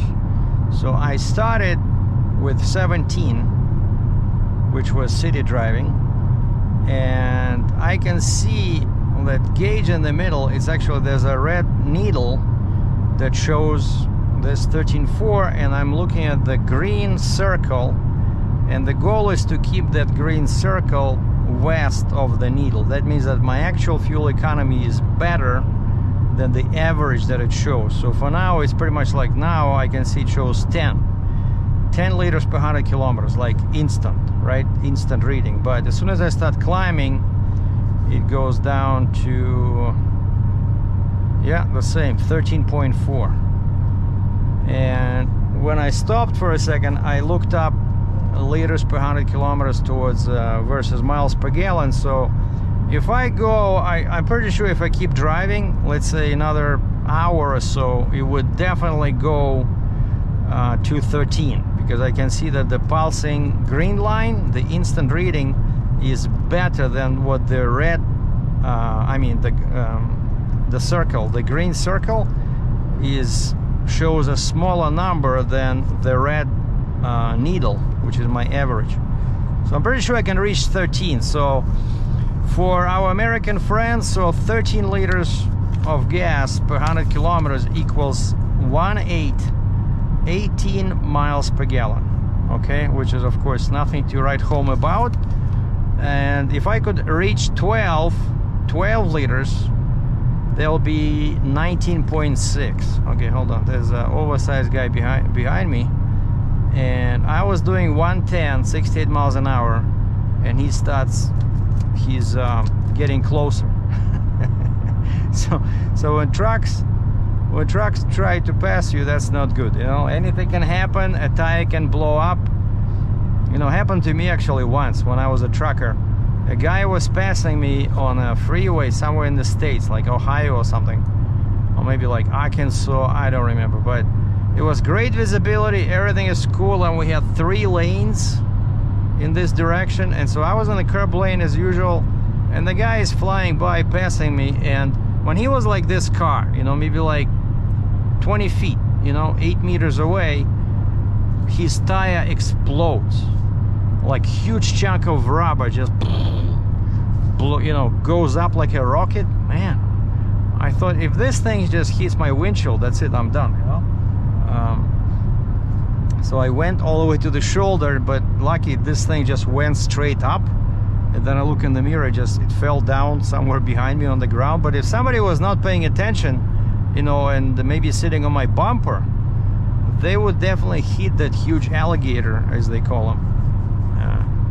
So I started with 17, which was city driving, and I can see that gauge in the middle. It's actually, there's a red needle that shows this 13.4, and I'm looking at the green circle, and the goal is to keep that green circle west of the needle. That means that my actual fuel economy is better than the average that it shows. So for now, it's pretty much like, now I can see it shows 10 liters per 100 kilometers, like instant, right? Instant reading. But as soon as I start climbing, it goes down to, yeah, the same, 13.4. And when I stopped for a second, I looked up liters per 100 kilometers towards versus miles per gallon. So if I go, I'm pretty sure if I keep driving, let's say another hour or so, it would definitely go to 13, because I can see that the pulsing green line, the instant reading, is better than what the red, the circle, the green circle, shows a smaller number than the red needle, which is my average. So I'm pretty sure I can reach 13. So for our American friends, so 13 liters of gas per 100 kilometers equals 18 miles per gallon. Okay, which is of course nothing to write home about. And if I could reach 12 liters, there'll be 19.6. Okay, hold on, there's an oversized guy behind me, and I was doing 110, 68 miles an hour, and he's getting closer. so when trucks try to pass you, that's not good. You know, anything can happen. A tire can blow up. You know, happened to me actually once when I was a trucker. A guy was passing me on a freeway somewhere in the States, like Ohio or something, or maybe like Arkansas, I don't remember, but it was great visibility, everything is cool, and we had 3 lanes in this direction, and so I was in the curb lane as usual, and the guy is flying by, passing me, and when he was like this car, you know, maybe like 20 feet, you know, 8 meters away, his tire explodes. Like huge chunk of rubber just, you know, goes up like a rocket. Man, I thought if this thing just hits my windshield, that's it, I'm done, you know. So I went all the way to the shoulder, but lucky this thing just went straight up, and then I look in the mirror, it fell down somewhere behind me on the ground. But if somebody was not paying attention, you know, and maybe sitting on my bumper, they would definitely hit that huge alligator, as they call them.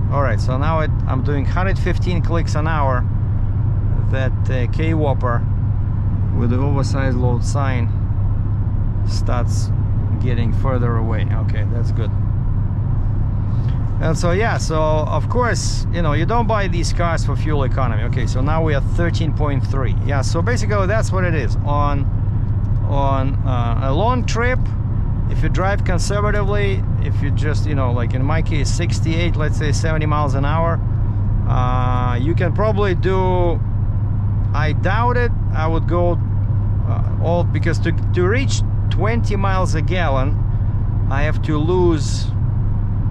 Alright, so now I'm doing 115 clicks an hour. That K-Whopper with the oversized load sign starts getting further away. Okay, that's good. And so yeah, so of course, you know, you don't buy these cars for fuel economy. Okay, so now we are 13.3. Yeah, so basically that's what it is. On a long trip, if you drive conservatively, if you just, you know, like in my case 68, let's say 70 miles an hour, you can probably do, I doubt it, I would go all, because to reach 20 miles a gallon I have to lose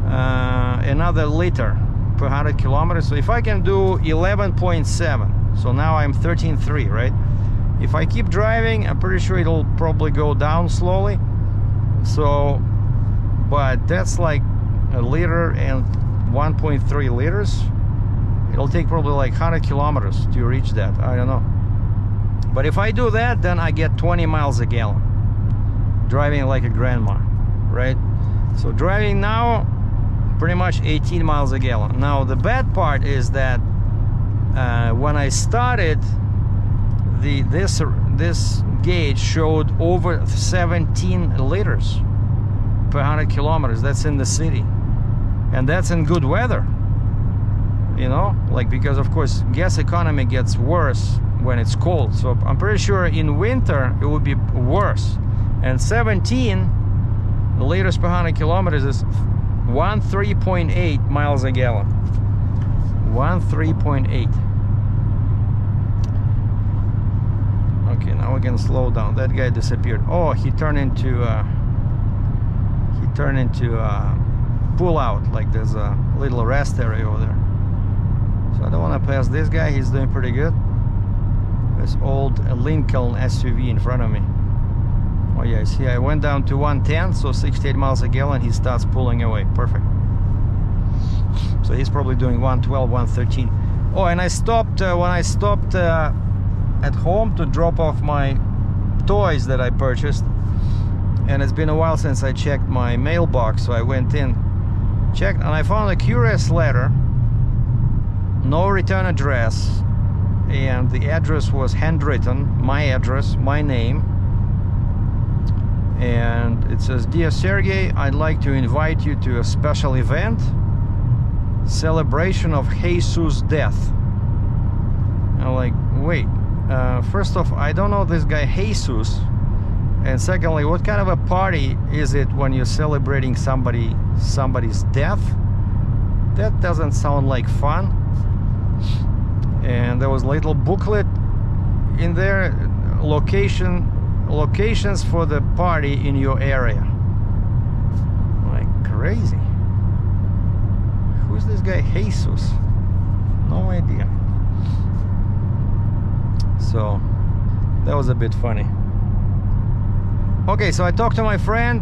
another liter per 100 kilometers. So if I can do 11.7, so now I'm 13.3, right? If I keep driving, I'm pretty sure it'll probably go down slowly. So, but that's like a liter and 1.3 liters. It'll take probably like 100 kilometers to reach that. I don't know. But if I do that, then I get 20 miles a gallon. Driving like a grandma, right? So driving now, pretty much 18 miles a gallon. Now the bad part is that when I started, this gauge showed over 17 liters per 100 kilometers. That's in the city, and that's in good weather, you know, like, because of course gas economy gets worse when it's cold. So I'm pretty sure in winter it would be worse. And 17 liters per 100 kilometers is 13.8 miles a gallon. 13.8. Okay, now we can slow down. That guy disappeared. Oh, he turned into pull out. Like there's a little rest area over there. So I don't want to pass this guy. He's doing pretty good. This old Lincoln SUV in front of me. Oh yeah, see, I went down to 110, so 68 miles a gallon. He starts pulling away. Perfect. So he's probably doing 112, 113. Oh, and I stopped when I stopped at home to drop off my toys that I purchased, and it's been a while since I checked my mailbox, so I went in, checked, and I found a curious letter. No return address, and the address was handwritten, my address, my name, and it says, "Dear Sergei, I'd like to invite you to a special event, celebration of Jesus' death." I'm like, wait, first off, I don't know this guy Jesus, and secondly, what kind of a party is it when you're celebrating somebody's death? That doesn't sound like fun. And there was a little booklet in there, locations for the party in your area. Like crazy. Who's this guy Jesus? No idea. So that was a bit funny. Okay, so I talked to my friend,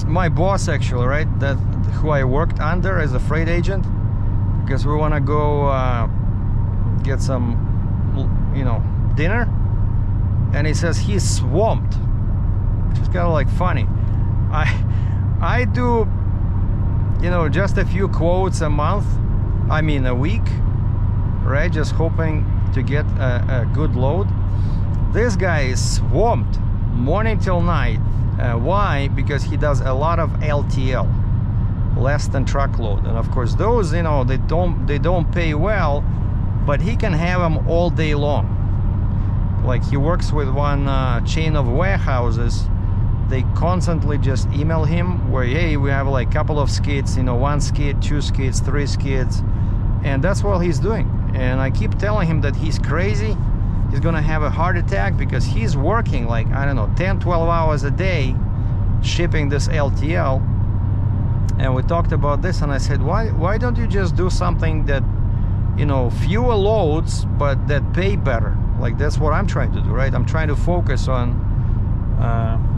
my boss actually, right, that who I worked under as a freight agent, because we want to go get some, you know, dinner, and he says he's swamped, which is kind of like funny. I do, you know, just a few quotes a month, I mean a week, right, just hoping to get a good load. This guy is swamped morning till night. Why? Because he does a lot of LTL, less than truckload, and of course those, you know, they don't pay well, but he can have them all day long. Like he works with one chain of warehouses. They constantly just email him where, hey, we have like a couple of skids, you know, 1 skid, 2 skids, 3 skids, and that's what he's doing. And I keep telling him that he's crazy, he's gonna have a heart attack, because he's working like, I don't know, 10-12 hours a day shipping this LTL. And we talked about this, and I said, why don't you just do something that, you know, fewer loads but that pay better? Like that's what I'm trying to do, right? I'm trying to focus on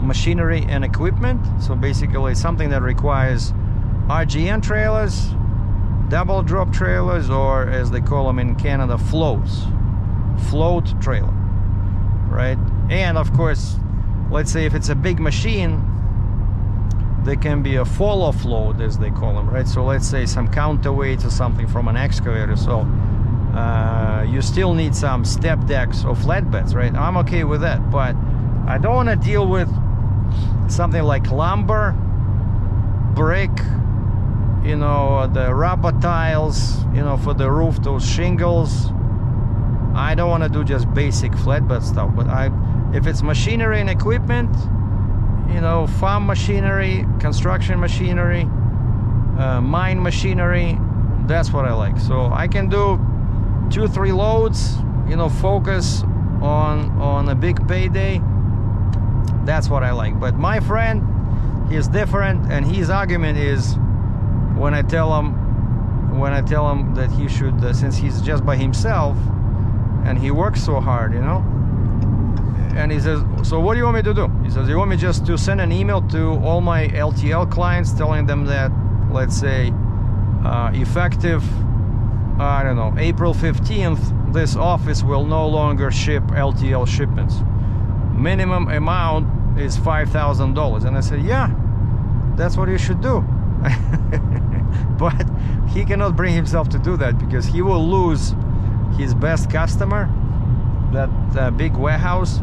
machinery and equipment. So basically something that requires RGN trailers, double drop trailers, or as they call them in Canada, floats, float trailer, right? And of course, let's say if it's a big machine, there can be a fall-off load, as they call them, right? So let's say some counterweights or something from an excavator. So You still need some step decks or flatbeds, right? I'm okay with that, but I don't want to deal with something like lumber, brick, you know, the rubber tiles, you know, for the roof, those shingles. I don't want to do just basic flatbed stuff, but if it's machinery and equipment, you know, farm machinery, construction machinery, mine machinery, that's what I like. So I can do 2-3 loads, you know, focus on a big payday. That's what I like. But my friend, he's different, and his argument is when I tell him that he should, since he's just by himself and he works so hard, you know, and he says, so what do you want me to do? He says, you want me just to send an email to all my LTL clients telling them that, let's say, effective, I don't know, April 15th, this office will no longer ship LTL shipments. Minimum amount is $5,000. And I said, yeah, that's what you should do. But he cannot bring himself to do that, because he will lose his best customer, that big warehouse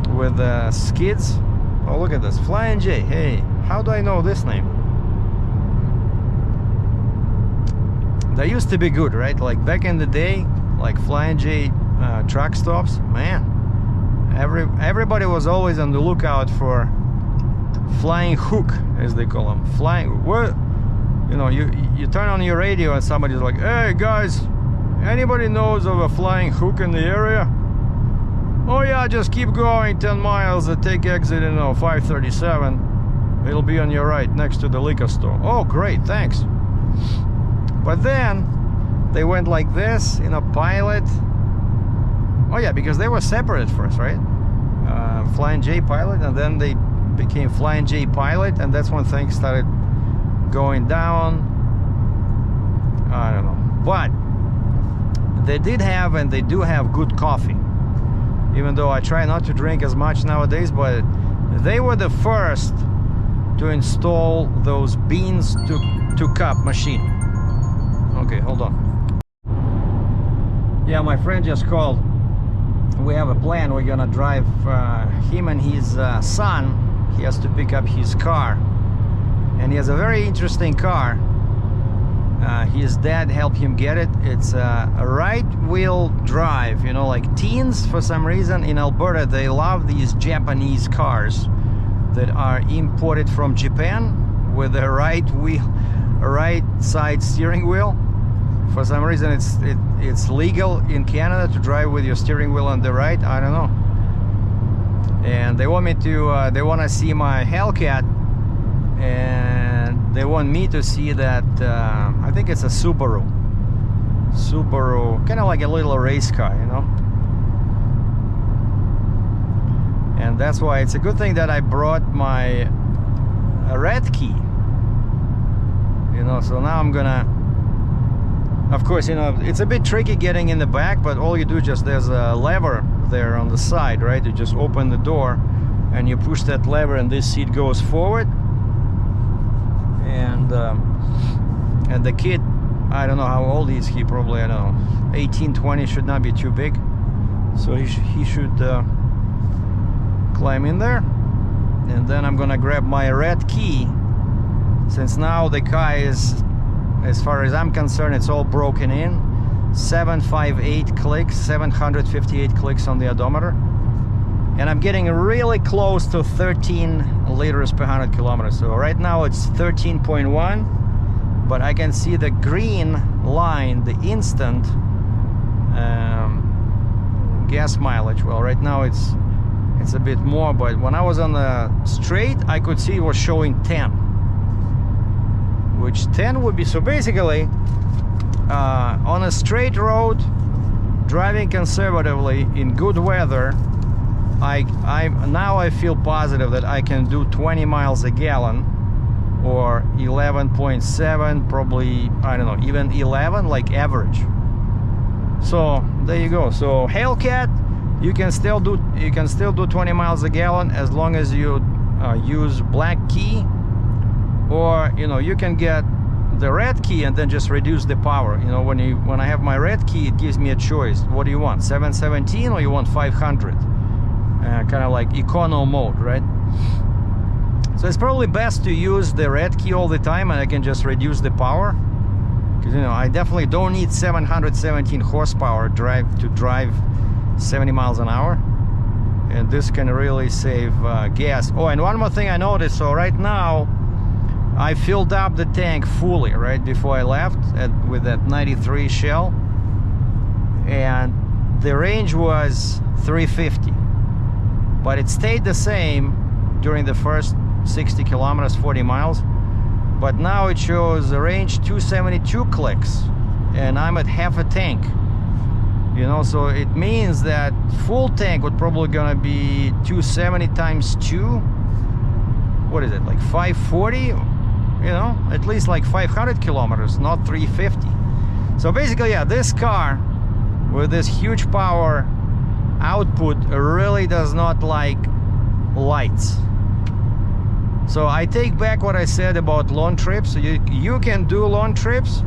with skids. Oh, look at this, Flying J. Hey, how do I know this name? They used to be good, right? Like back in the day, like Flying J truck stops, man, everybody was always on the lookout for flying hook, as they call them. Flying, what? You know, you turn on your radio and somebody's like, hey guys, anybody knows of a flying hook in the area? Oh yeah, just keep going 10 miles and take exit, you know, 537. It'll be on your right next to the liquor store. Oh great, thanks. But then they went like this in a pilot. Oh yeah, because they were separate first, right? Flying J pilot, and then they became Flying J pilot, and that's when things started going down. I don't know, but they did have, and they do have, good coffee, even though I try not to drink as much nowadays. But they were the first to install those beans to cup machine. Okay, hold on. Yeah, my friend just called. We have a plan. We're gonna drive him and his son. He has to pick up his car, and he has a very interesting car. His dad helped him get it. It's a right-wheel drive, you know, like teens, for some reason in Alberta, they love these Japanese cars that are imported from Japan with a right side steering wheel. For some reason it's legal in Canada to drive with your steering wheel on the right. I don't know. And they want me to they want to see my Hellcat, and they want me to see that I think it's a Subaru, kind of like a little race car, you know. And that's why it's a good thing that I brought my red key, you know. So now I'm gonna, of course, you know, it's a bit tricky getting in the back, but all you do, just, there's a lever there on the side, right? You just open the door and you push that lever, and this seat goes forward. And the kid, I don't know how old he is. He probably, I don't know, 18, 20, should not be too big. So he should climb in there. And then I'm gonna grab my red key, since now the car is, as far as I'm concerned, it's all broken in. 758 clicks, 758 clicks on the odometer. And I'm getting really close to 13 liters per 100 kilometers. So right now it's 13.1, but I can see the green line, the instant gas mileage. Well, right now it's a bit more, but when I was on the straight, I could see it was showing 10. Which 10 would be, so basically on a straight road, driving conservatively in good weather, now I feel positive that I can do 20 miles a gallon, or 11.7, probably, I don't know, even 11, like average. So there you go. So Hellcat, you can still do 20 miles a gallon as long as you use black key. Or, you know, you can get the red key and then just reduce the power. You know, when I have my red key, it gives me a choice. What do you want, 717 or you want 500? Kind of like econo mode, right? So it's probably best to use the red key all the time, and I can just reduce the power. Because, you know, I definitely don't need 717 horsepower to drive 70 miles an hour. And this can really save gas. Oh, and one more thing I noticed. So right now, I filled up the tank fully, right, before I left with that 93 Shell. And the range was 350. But it stayed the same during the first 60 kilometers, 40 miles. But now it shows the range 272 clicks, and I'm at half a tank. You know, so it means that full tank would probably gonna be 270 times 2. What is it, like 540? You know, at least like 500 kilometers, not 350. So basically, yeah, this car with this huge power output really does not like lights. So I take back what I said about long trips. You can do long trips.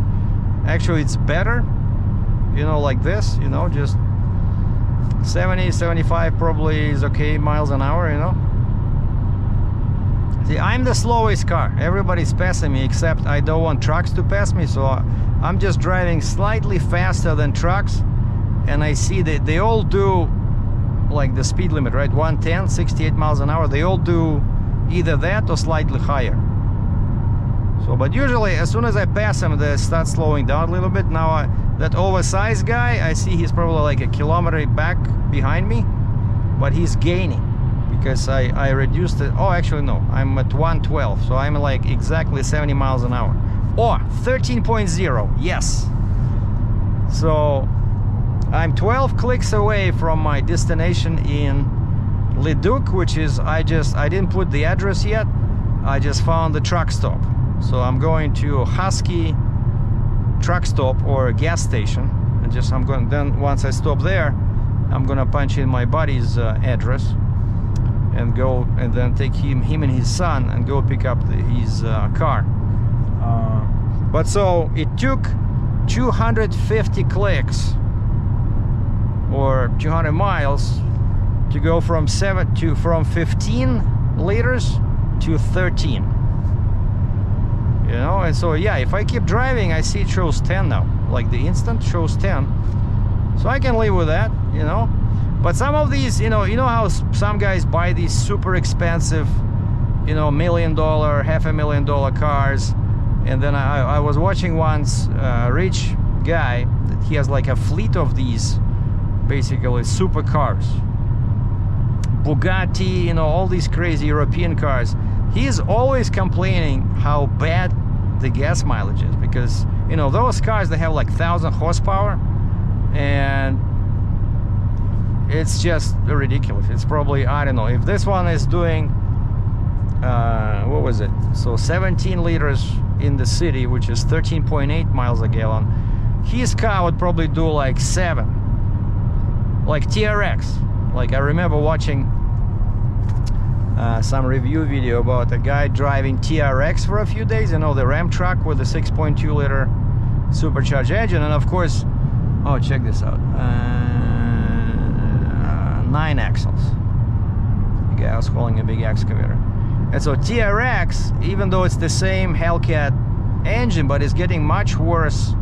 Actually, it's better, you know, like this, you know, just 70, 75 probably is okay miles an hour, you know. See, I'm the slowest car. Everybody's passing me, except I don't want trucks to pass me, so I'm just driving slightly faster than trucks. And I see that they all do like the speed limit, right? 110, 68 miles an hour. They all do either that or slightly higher. So, but usually as soon as I pass them, they start slowing down a little bit. Now that oversized guy, I see he's probably like a kilometer back behind me, but he's gaining because I reduced it. Oh, actually no, I'm at 112, so I'm like exactly 70 miles an hour. Or 13.0, yes. So I'm 12 clicks away from my destination in Leduc, which is, I didn't put the address yet. I just found the truck stop. So I'm going to Husky truck stop or a gas station, and then once I stop there, I'm gonna punch in my buddy's address and go, and then take him and his son and go pick up his car. But so it took 250 clicks or 200 miles to go from 15 liters to 13. You know, and so yeah, if I keep driving, I see it shows 10 now. Like the instant shows 10. So I can live with that, you know. But some of these, you know how some guys buy these super expensive, you know, $1 million, $500,000 cars. And then I was watching once a rich guy that he has like a fleet of these basically super cars. Bugatti, you know, all these crazy European cars. He's always complaining how bad the gas mileage is, because, you know, those cars, they have like 1,000 horsepower, and it's just ridiculous. It's probably, I don't know, if this one is doing what was it, so 17 liters in the city, which is 13.8 miles a gallon, his car would probably do like 7, like TRX. Like I remember watching some review video about a guy driving TRX for a few days, you know, the Ram truck with the 6.2 liter supercharged engine. And of course, oh, check this out, 9 axles. The guy was calling a big excavator. And so TRX, even though it's the same Hellcat engine, but it's getting much worse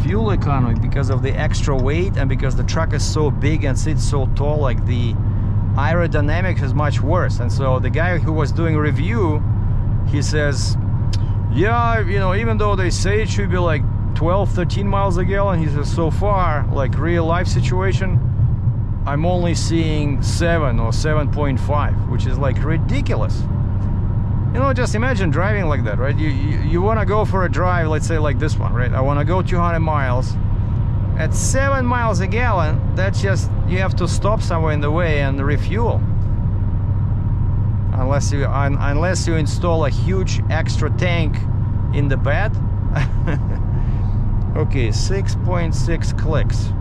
fuel economy because of the extra weight, and because the truck is so big and sits so tall, like the aerodynamics is much worse. And so the guy who was doing a review, he says, yeah, you know, even though they say it should be like 12, 13 miles a gallon, he says, so far, like real life situation, I'm only seeing 7 or 7.5, which is like ridiculous. You know, just imagine driving like that, right? You want to go for a drive, let's say like this one, right? I want to go 200 miles. At 7 miles a gallon, that's just, you have to stop somewhere in the way and refuel. Unless you install a huge extra tank in the bed. Okay, 6.6 clicks.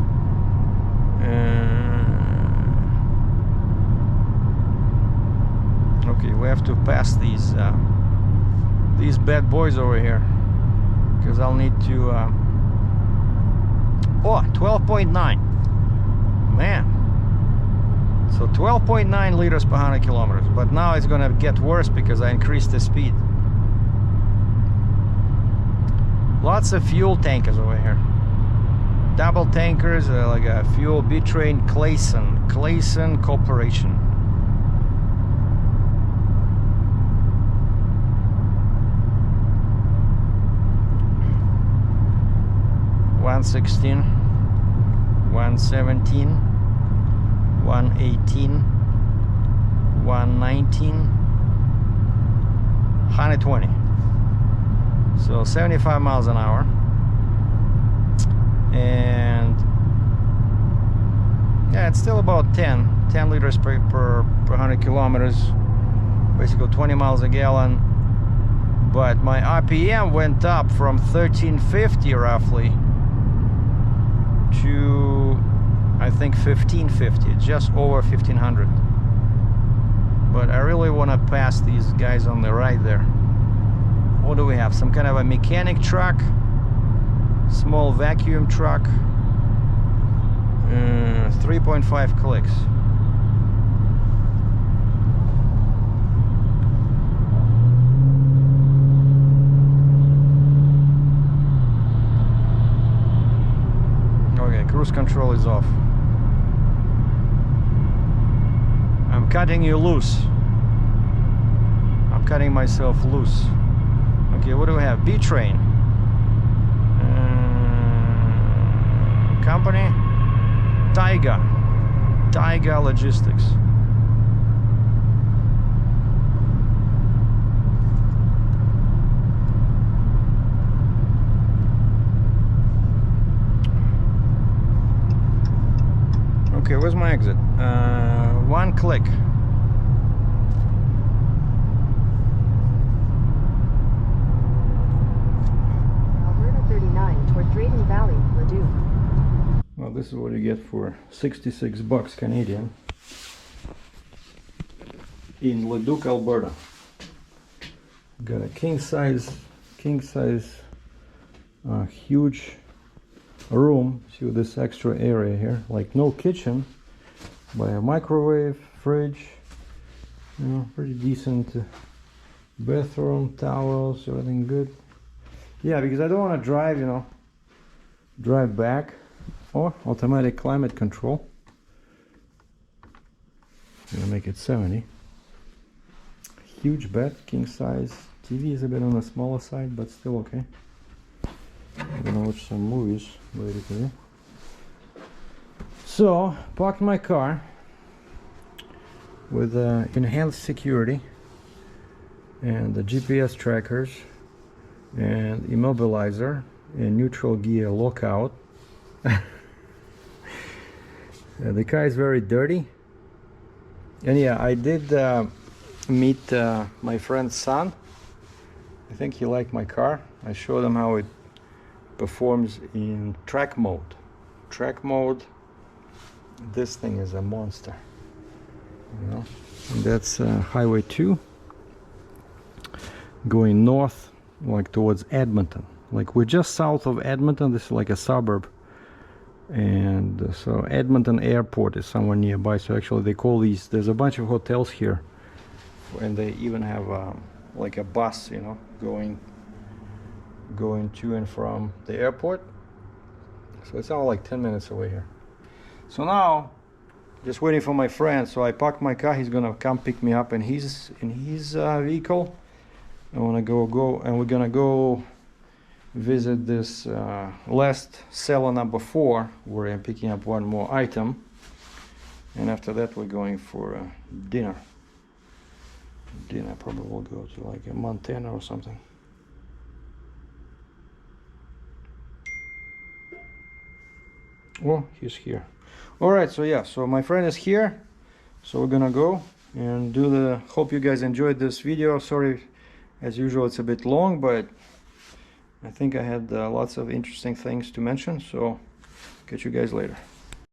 Okay, we have to pass these bad boys over here. because I'll need to oh, 12.9, man. So 12.9 liters per 100 kilometers, but now it's gonna get worse because I increased the speed. Lots of fuel tankers over here. Double tankers, like a fuel B-Train Clayson Corporation. $116, $117, $118, $119, $120. So 75 miles an hour. And yeah, it's still about 10 liters per 100 kilometers, basically 20 miles a gallon. But my RPM went up from 1350 roughly to, I think, 1550, just over 1500. But I really want to pass these guys on the right there. What do we have? Some kind of a mechanic truck, small vacuum truck, 3.5 clicks. Okay, cruise control is off. I'm cutting you loose. I'm cutting myself loose. Okay, what do we have? B-Train. Company Taiga Logistics. Okay, where's my exit? One click. Alberta 39 toward Drayton Valley, Leduc. Well, this is what you get for 66 bucks Canadian in Leduc, Alberta. Got a king size huge room. See, with this extra area here, like no kitchen, but a microwave, fridge, you know, pretty decent bathroom, towels, everything good. Yeah, because I don't want to drive, you know, drive back. Or automatic climate control. I'm gonna make it 70. Huge bed, king size. TV is a bit on the smaller side, but still okay. I'm gonna watch some movies later today. So, parked my car with enhanced security and the GPS trackers and immobilizer and neutral gear lockout. The car is very dirty, and yeah, I did meet my friend's son. I think he liked my car. I showed him how it performs in track mode. This thing is a monster, you know. And that's Highway 2 going north, like towards Edmonton. Like we're just south of Edmonton. This is like a suburb. And so Edmonton Airport is somewhere nearby. So actually they call these, there's a bunch of hotels here, and they even have like a bus, you know, going to and from the airport. So it's all like 10 minutes away here. So now just waiting for my friend. So I parked my car. He's gonna come pick me up in his vehicle. I wanna go and we're gonna go visit this last seller number 4, where I'm picking up one more item, and after that we're going for dinner. Probably will go to like a Montana or something. Oh, he's here. All right, so yeah, so my friend is here, so we're gonna go and do the, hope you guys enjoyed this video. Sorry, as usual it's a bit long, but I think I had lots of interesting things to mention, so catch you guys later.